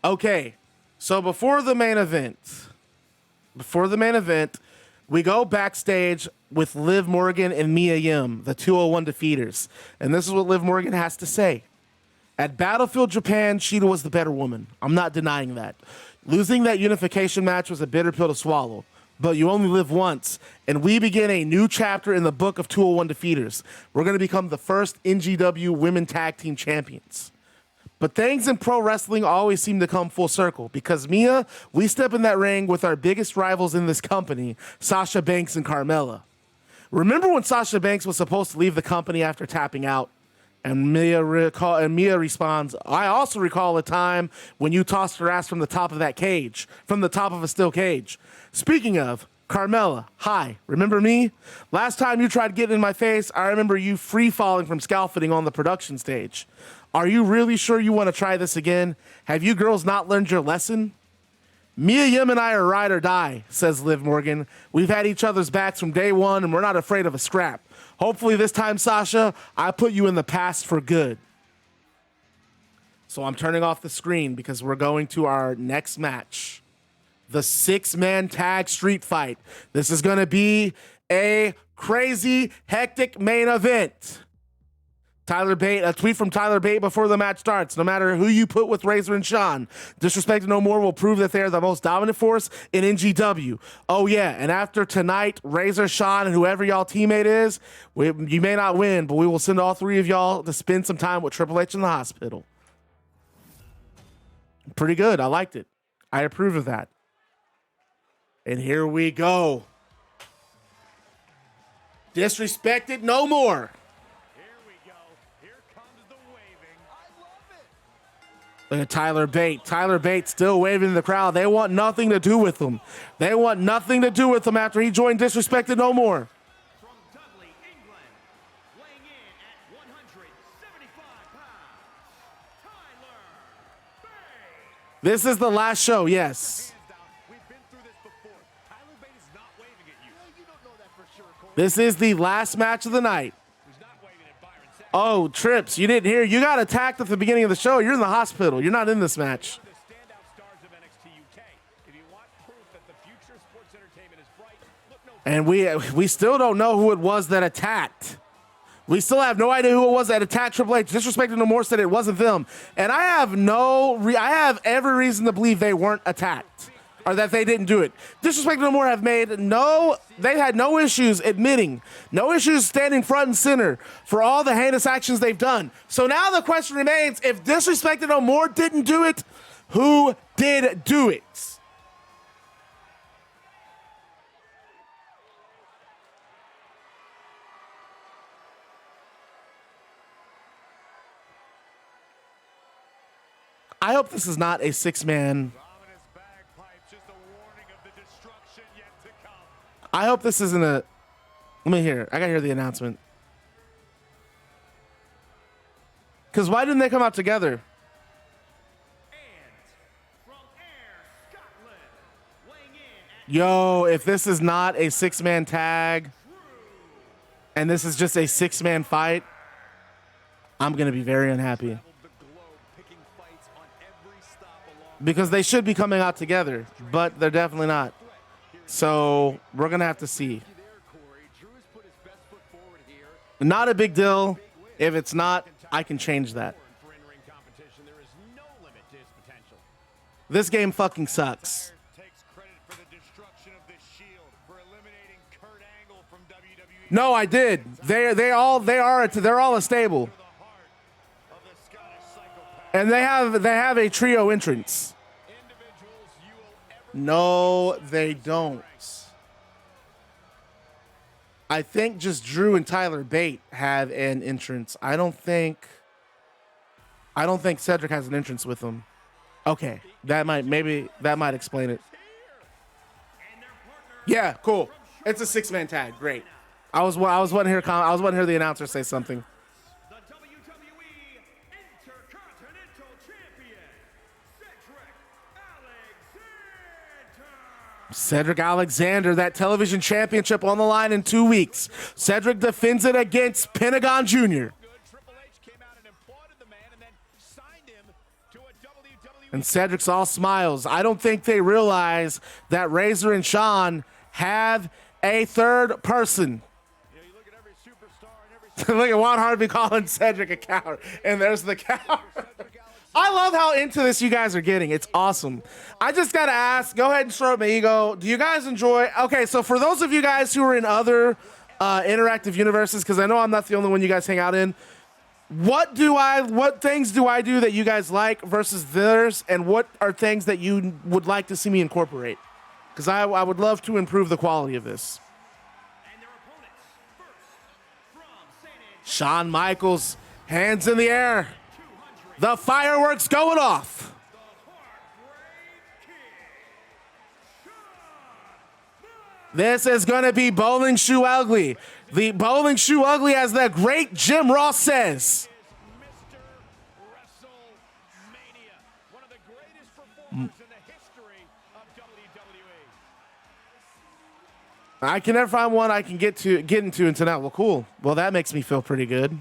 Okay, so before the main event, we go backstage with Liv Morgan and Mia Yim, the 201 defeaters. And this is what Liv Morgan has to say. At Battlefield Japan, Shida was the better woman. I'm not denying that. Losing that unification match was a bitter pill to swallow. But you only live once. And we begin a new chapter in the book of 201 defeaters. We're going to become the first NGW women tag team champions. But things in pro wrestling always seem to come full circle because Mia, we step in that ring with our biggest rivals in this company, Sasha Banks and Carmella. Remember when Sasha Banks was supposed to leave the company after tapping out? And Mia responds, I also recall a time when you tossed her ass from the top of that cage, from the top of a steel cage. Speaking of, Carmella, hi, remember me? Last time you tried getting in my face, I remember you free falling from scaffolding on the production stage. Are you really sure you want to try this again? Have you girls not learned your lesson? Mia Yim and I are ride or die, says Liv Morgan. We've had each other's backs from day one, and we're not afraid of a scrap. Hopefully this time, Sasha, I put you in the past for good. So I'm turning off the screen because we're going to our next match. The 6-man tag street fight. This is going to be a crazy, hectic main event. Tyler Bate, a tweet from Tyler Bate before the match starts. No matter who you put with Razor and Shawn, Disrespected No More will prove that they are the most dominant force in NGW. Oh yeah, and after tonight, Razor, Shawn, and whoever y'all teammate is, you may not win, but we will send all 3 of y'all to spend some time with Triple H in the hospital. Pretty good. I liked it. I approve of that. And here we go. Disrespected No More. Look at Tyler Bate. Tyler Bate still waving in the crowd. They want nothing to do with him. They want nothing to do with him after he joined Disrespected No More. From Dudley, England, weighing in at 175 pounds, Tyler Bate. This is the last show, yes. We've been through this before. Tyler Bate is not waving at you. You don't know that for sure, Corey. This is the last match of the night. He's not waving at Byron Saxton. Oh, Trips, you didn't hear. You got attacked at the beginning of the show. You're in the hospital. You're not in this match. The standout stars of NXT UK. If you want proof that the future of sports entertainment is bright, look no And we still don't know who it was that attacked. We still have no idea who it was that attacked Triple H. Disrespected No More said it wasn't them. And I have every reason to believe they weren't attacked or that they didn't do it. Disrespected No More have they had no issues admitting, no issues standing front and center for all the heinous actions they've done. So now the question remains, if Disrespected No More didn't do it, who did do it? I hope this is not a 6-man. ominous bagpipes, just a warning of the destruction yet to come. I hope this isn't a. Let me hear. I gotta hear the announcement. Because why didn't they come out together? And from Ayr, Scotland, weighing in at Yo, if this is not a 6-man tag, and this is just a 6-man fight, I'm gonna be very unhappy. The globe picking fights on every stop along Because they should be coming out together, but they're definitely not. So we're gonna have to see. there, Corey. Drew has put his best foot forward here. Not a big deal. If it's not, I can change that. For in-ring competition, there is no limit to his potential. This game fucking sucks. Takes credit for the destruction of the Shield, for eliminating Kurt Angle from WWE. No, I did. They're all a stable, The heart of the Scottish psychopath. and they have a trio entrance. Individuals you will ever No, they don't. I think just Drew and Tyler Bate have an entrance. I don't think Cedric has an entrance with them. Okay, that might explain it. Yeah, cool. It's a 6-man tag. Great. I was wanting to hear the announcer say something. the WWE Intercontinental Champion, Cedric Alexander, that television championship on the line in 2 weeks. Cedric defends it against Pentagon Jr. good. Triple H came out and applauded the man and then signed him to a WWE. And Cedric's all smiles. I don't think they realize that Razor and Shawn have a third person. You know, you look at every superstar and every Look at Juan Harvey calling Cedric a coward. And there's the coward. I love how into this you guys are getting. It's awesome. I just got to ask, go ahead and stroke my ego. Do you guys enjoy? Okay, so for those of you guys who are in other interactive universes, because I know I'm not the only one you guys hang out in, what things do I do that you guys like versus theirs, and what are things that you would like to see me incorporate? Because I would love to improve the quality of this. and their opponents. First, from St. Antonio, Shawn Michaels, hands in the air. 200, The fireworks going off. the Heartbreak Kid, Shawn This is going to be Bowling Shoe Ugly. The Bowling Shoe Ugly, as the great Jim Ross says. Mr. WrestleMania, one of the greatest performers in the history of I can never find one I can get into until now. Well, cool. Well, that makes me feel pretty good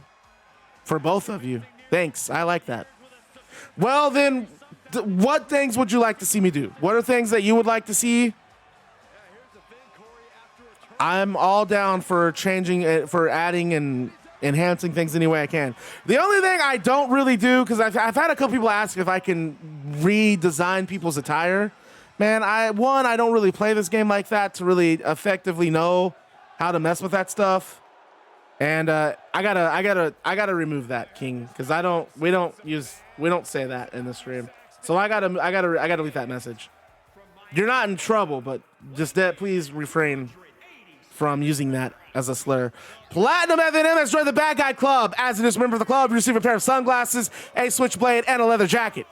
for both of you. Thanks. I like that. Well, then, what things would you like to see me do? What are things that you would like to see? I'm all down for changing it, for adding and enhancing things any way I can. The only thing I don't really do, because I've had a couple people ask if I can redesign people's attire. Man, I don't really play this game like that to really effectively know how to mess with that stuff. And I gotta remove that, King, because we don't say that in the stream. So I gotta leave that message. You're not in trouble, but just please refrain from using that as a slur. Platinum F&M has joined the Bad Guy Club. As a member of the club, you receive a pair of sunglasses, a switchblade, and a leather jacket.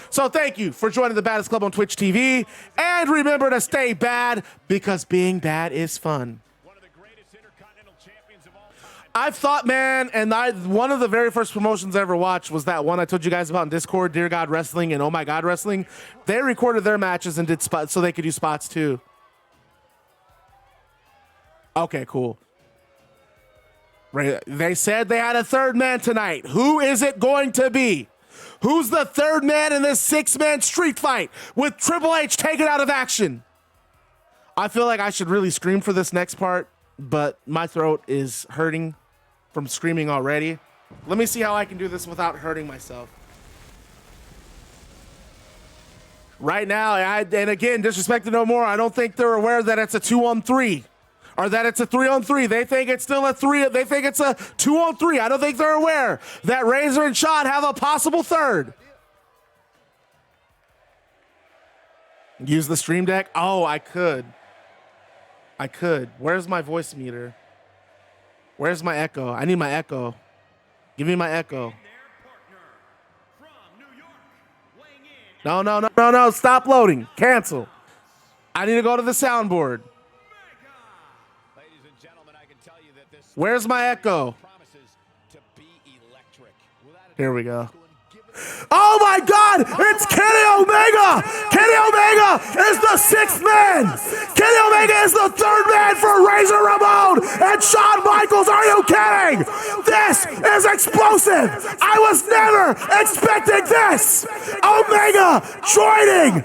So thank you for joining the Baddest Club on Twitch TV. And remember to stay bad, because being bad is fun. One of the greatest intercontinental champions of all time. I've thought, man, and one of the very first promotions I ever watched was that one I told you guys about in Discord, Dear God Wrestling and Oh My God Wrestling. They recorded their matches and did spots so they could do spots too. Okay, cool. They said they had a third man tonight. Who is it going to be? Who's the third man in this 6-man street fight with Triple H taken out of action? I feel like I should really scream for this next part, but my throat is hurting from screaming already. Let me see how I can do this without hurting myself. Right now, and again, disrespect to no more, I don't think they're aware that it's a 2-on-3. Or that it's a 3-on-3. They think it's still a 3. They think it's a 2-on-3. I don't think they're aware that Razor and Shawn have a possible third. Use the stream deck? Oh, I could. Where's my voice meter? Where's my echo? I need my echo. Give me my echo. No. Stop loading. Cancel. I need to go to the soundboard. Where's my echo? Here we go. Oh my God! It's Kenny Omega! Kenny Omega is the 6th man! Kenny Omega is the 3rd man for Razor Ramon and Shawn Michaels! Are you kidding? This is explosive! I was never expecting this! Omega joining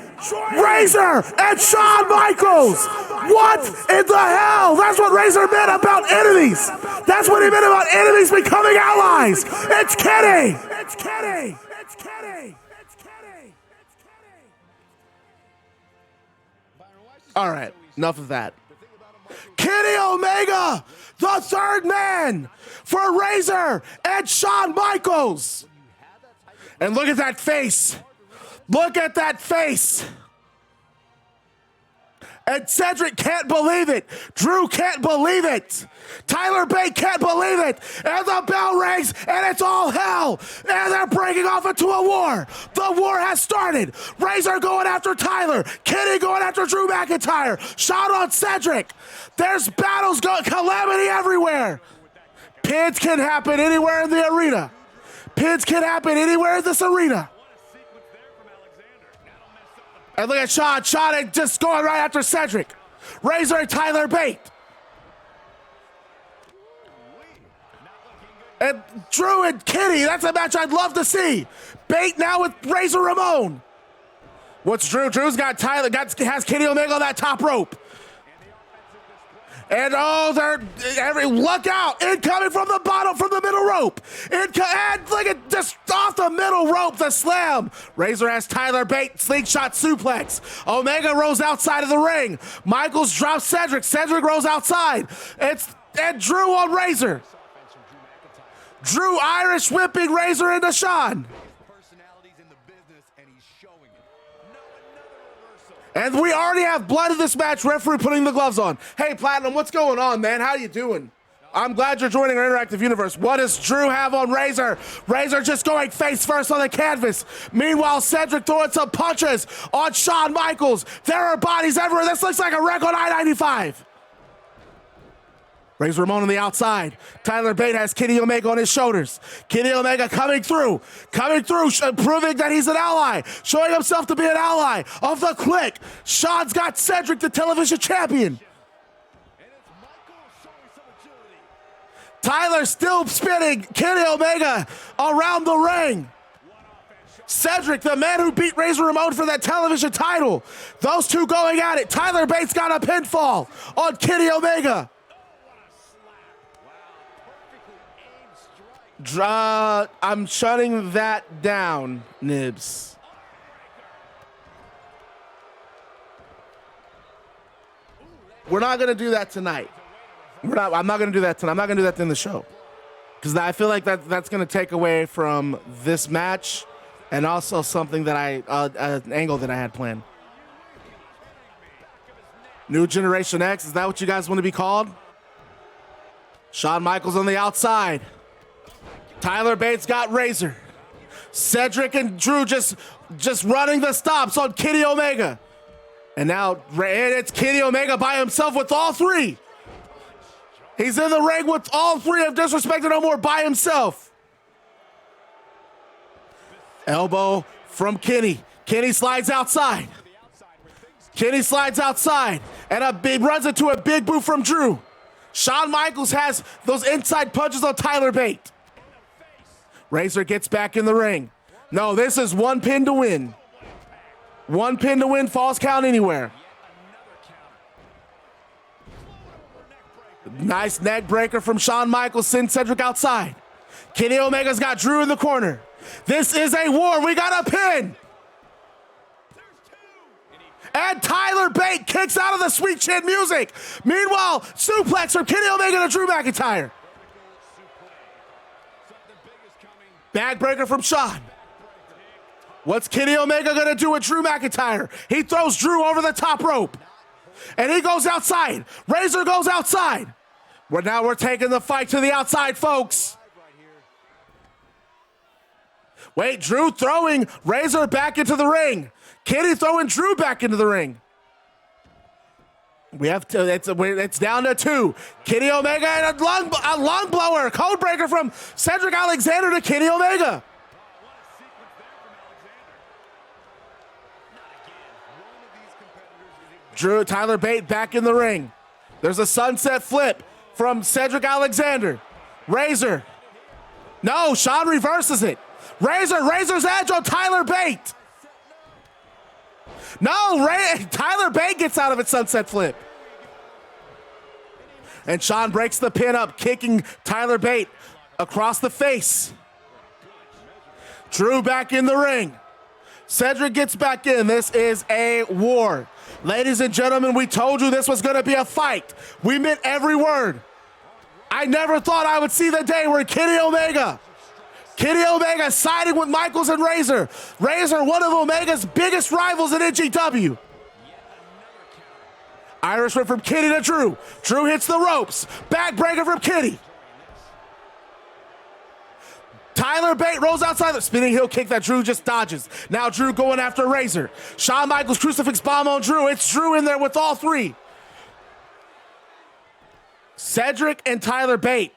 Razor and Shawn Michaels! What in the hell? That's what Razor meant about enemies! That's what he meant about enemies becoming allies! It's Kenny! It's Kenny! It's Kenny! It's Kenny! It's Kenny! All right, enough of that. Kenny Omega, the 3rd man for Razor and Shawn Michaels. And look at that face. Look at that face. And Cedric can't believe it. Drew can't believe it. Tyler Bate can't believe it. And the bell rings, and it's all hell. And they're breaking off into a war. The war has started. Razor going after Tyler. Kenny going after Drew McIntyre. Shawn on Cedric. There's battles going, calamity everywhere. Pins can happen anywhere in the arena. Pins can happen anywhere in this arena. And look at Shawn. Shawn just going right after Cedric. Razor and Tyler Bate. And Drew and Kenny. That's a match I'd love to see. Bate now with Razor Ramon. What's Drew? Drew's got Tyler. Has Kenny Omega on that top rope. And look out! Incoming from the bottom, from the middle rope. And look at just off the middle rope, the slam. Razor has Tyler Bate, slingshot suplex. Omega rolls outside of the ring. Michaels drops Cedric. Cedric rolls outside. And Drew on Razor. Drew Irish whipping Razor into Shawn. And we already have blood in this match, referee putting the gloves on. Hey, Platinum, what's going on, man? How you doing? I'm glad you're joining our interactive universe. What does Drew have on Razor? Razor just going face first on the canvas. Meanwhile, Cedric throwing some punches on Shawn Michaels. There are bodies everywhere. This looks like a wreck on I-95. Razor Ramon on the outside. Tyler Bate has Kenny Omega on his shoulders. Kenny Omega coming through, proving that he's an ally, showing himself to be an ally of the Kliq. Shawn's got Cedric, the television champion. Tyler still spinning Kenny Omega around the ring. Cedric, the man who beat Razor Ramon for that television title. Those two going at it. Tyler Bates got a pinfall on Kenny Omega. I'm shutting that down, Nibs. We're not going to do that tonight. I'm not going to do that tonight. I'm not going to do that in the show. Because I feel like that's going to take away from this match and also something that an angle that I had planned. New Generation X, is that what you guys want to be called? Shawn Michaels on the outside. Tyler Bates got Razor. Cedric and Drew just running the stops on Kenny Omega. And now it's Kenny Omega by himself with all three. He's in the ring with all three of Disrespected No More by himself. Elbow from Kenny. Kenny slides outside. Kenny slides outside. And he runs into a big boot from Drew. Shawn Michaels has those inside punches on Tyler Bate. Razor gets back in the ring. No, this is one pin to win. One pin to win, falls count anywhere. Nice neck breaker from Shawn Michaels, sends Cedric outside. Kenny Omega's got Drew in the corner. This is a war. We got a pin. And Tyler Bate kicks out of the sweet chin music. Meanwhile, suplex from Kenny Omega to Drew McIntyre. Backbreaker from Shawn. What's Kenny Omega going to do with Drew McIntyre? He throws Drew over the top rope. And he goes outside. Razor goes outside. Now we're taking the fight to the outside, folks. Wait, Drew throwing Razor back into the ring. Kenny throwing Drew back into the ring. We have to, it's down to two. Kenny Omega and a lung blower. Code breaker from Cedric Alexander to Kenny Omega. Tyler Bate back in the ring. There's a sunset flip from Cedric Alexander. Razor. No, Shawn reverses it. Razor's edge on Tyler Bate. No, Tyler Bate gets out of it, sunset flip. And Shawn breaks the pin up, kicking Tyler Bate across the face. Drew back in the ring. Cedric gets back in. This is a war. Ladies and gentlemen, we told you this was going to be a fight. We meant every word. I never thought I would see the day where Kenny Omega siding with Michaels and Razor. Razor, one of Omega's biggest rivals in NGW. Irish whip from Kenny to Drew. Drew hits the ropes. Backbreaker from Kenny. Tyler Bate rolls outside the spinning heel kick that Drew just dodges. Now Drew going after Razor. Shawn Michaels crucifix bomb on Drew. It's Drew in there with all three. Cedric and Tyler Bate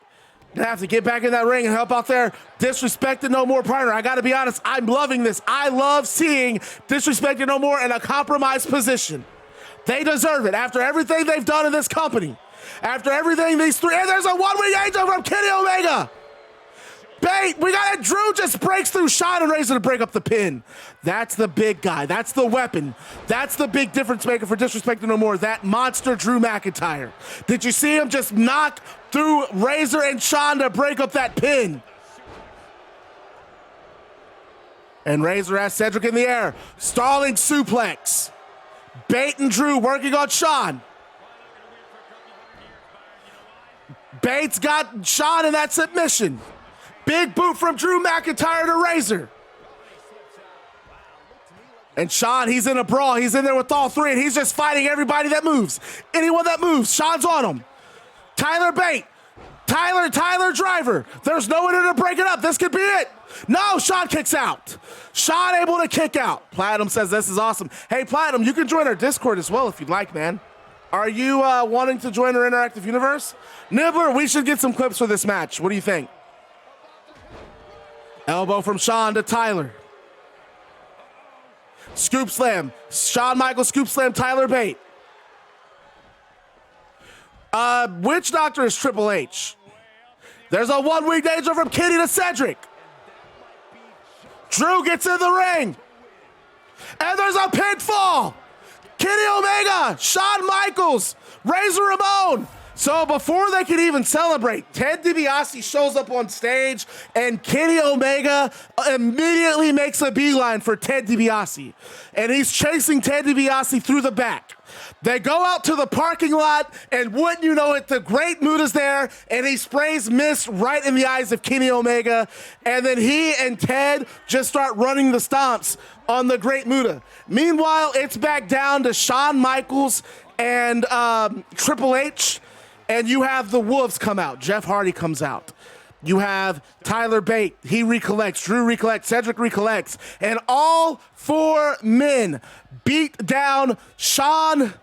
gonna have to get back in that ring and help out their Disrespected No More partner. I gotta be honest, I'm loving this. I love seeing Disrespected No More in a compromised position. They deserve it after everything they've done in this company. After everything these three, and there's a one-wing angel from Kenny Omega. Bate, we got it. Drew just breaks through Shawn and Razor to break up the pin. That's the big guy. That's the weapon. That's the big difference maker for Disrespected No More. That monster Drew McIntyre. Did you see him just knock through Razor and Shawn to break up that pin? And Razor has Cedric in the air. Stalling suplex. Bate and Drew working on Shawn. Bates got Shawn in that submission. Big boot from Drew McIntyre to Razor. And Shawn, he's in a brawl. He's in there with all three, and he's just fighting everybody that moves. Anyone that moves, Shawn's on him. Tyler Bate. Tyler Driver. There's no one in to break it up. This could be it. No, Shawn kicks out. Shawn able to kick out. Platinum says this is awesome. Hey, Platinum, you can join our Discord as well if you'd like, man. Are you wanting to join our interactive universe? Nibbler, we should get some clips for this match. What do you think? Elbow from Shawn to Tyler. Scoop slam. Shawn Michaels scoop slam Tyler Bate. Which doctor is Triple H? There's a one-week danger from Kenny to Cedric. Drew gets in the ring. And there's a pinfall. Kenny Omega, Shawn Michaels, Razor Ramon. So before they could even celebrate, Ted DiBiase shows up on stage and Kenny Omega immediately makes a beeline for Ted DiBiase. And he's chasing Ted DiBiase through the back. They go out to the parking lot, and wouldn't you know it, the Great Muta's there, and he sprays mist right in the eyes of Kenny Omega, and then he and Ted just start running the stomps on the Great Muta. Meanwhile, it's back down to Shawn Michaels and Triple H, and you have the Wolves come out. Jeff Hardy comes out. You have Tyler Bate. He recollects. Drew recollects. Cedric recollects. And all four men beat down Shawn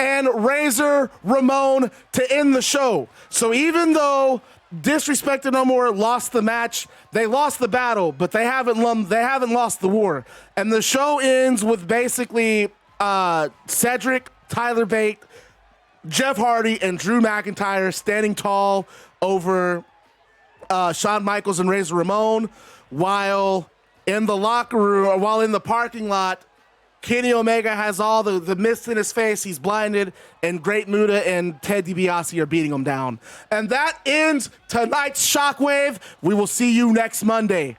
and Razor Ramon to end the show. So even though Disrespected No More lost the match, they lost the battle, but they haven't lost the war. And the show ends with basically Cedric, Tyler Bate, Jeff Hardy, and Drew McIntyre standing tall over Shawn Michaels and Razor Ramon, while in the locker room, or while in the parking lot, Kenny Omega has all the mist in his face. He's blinded, and Great Muta and Ted DiBiase are beating him down. And that ends tonight's Shockwave. We will see you next Monday.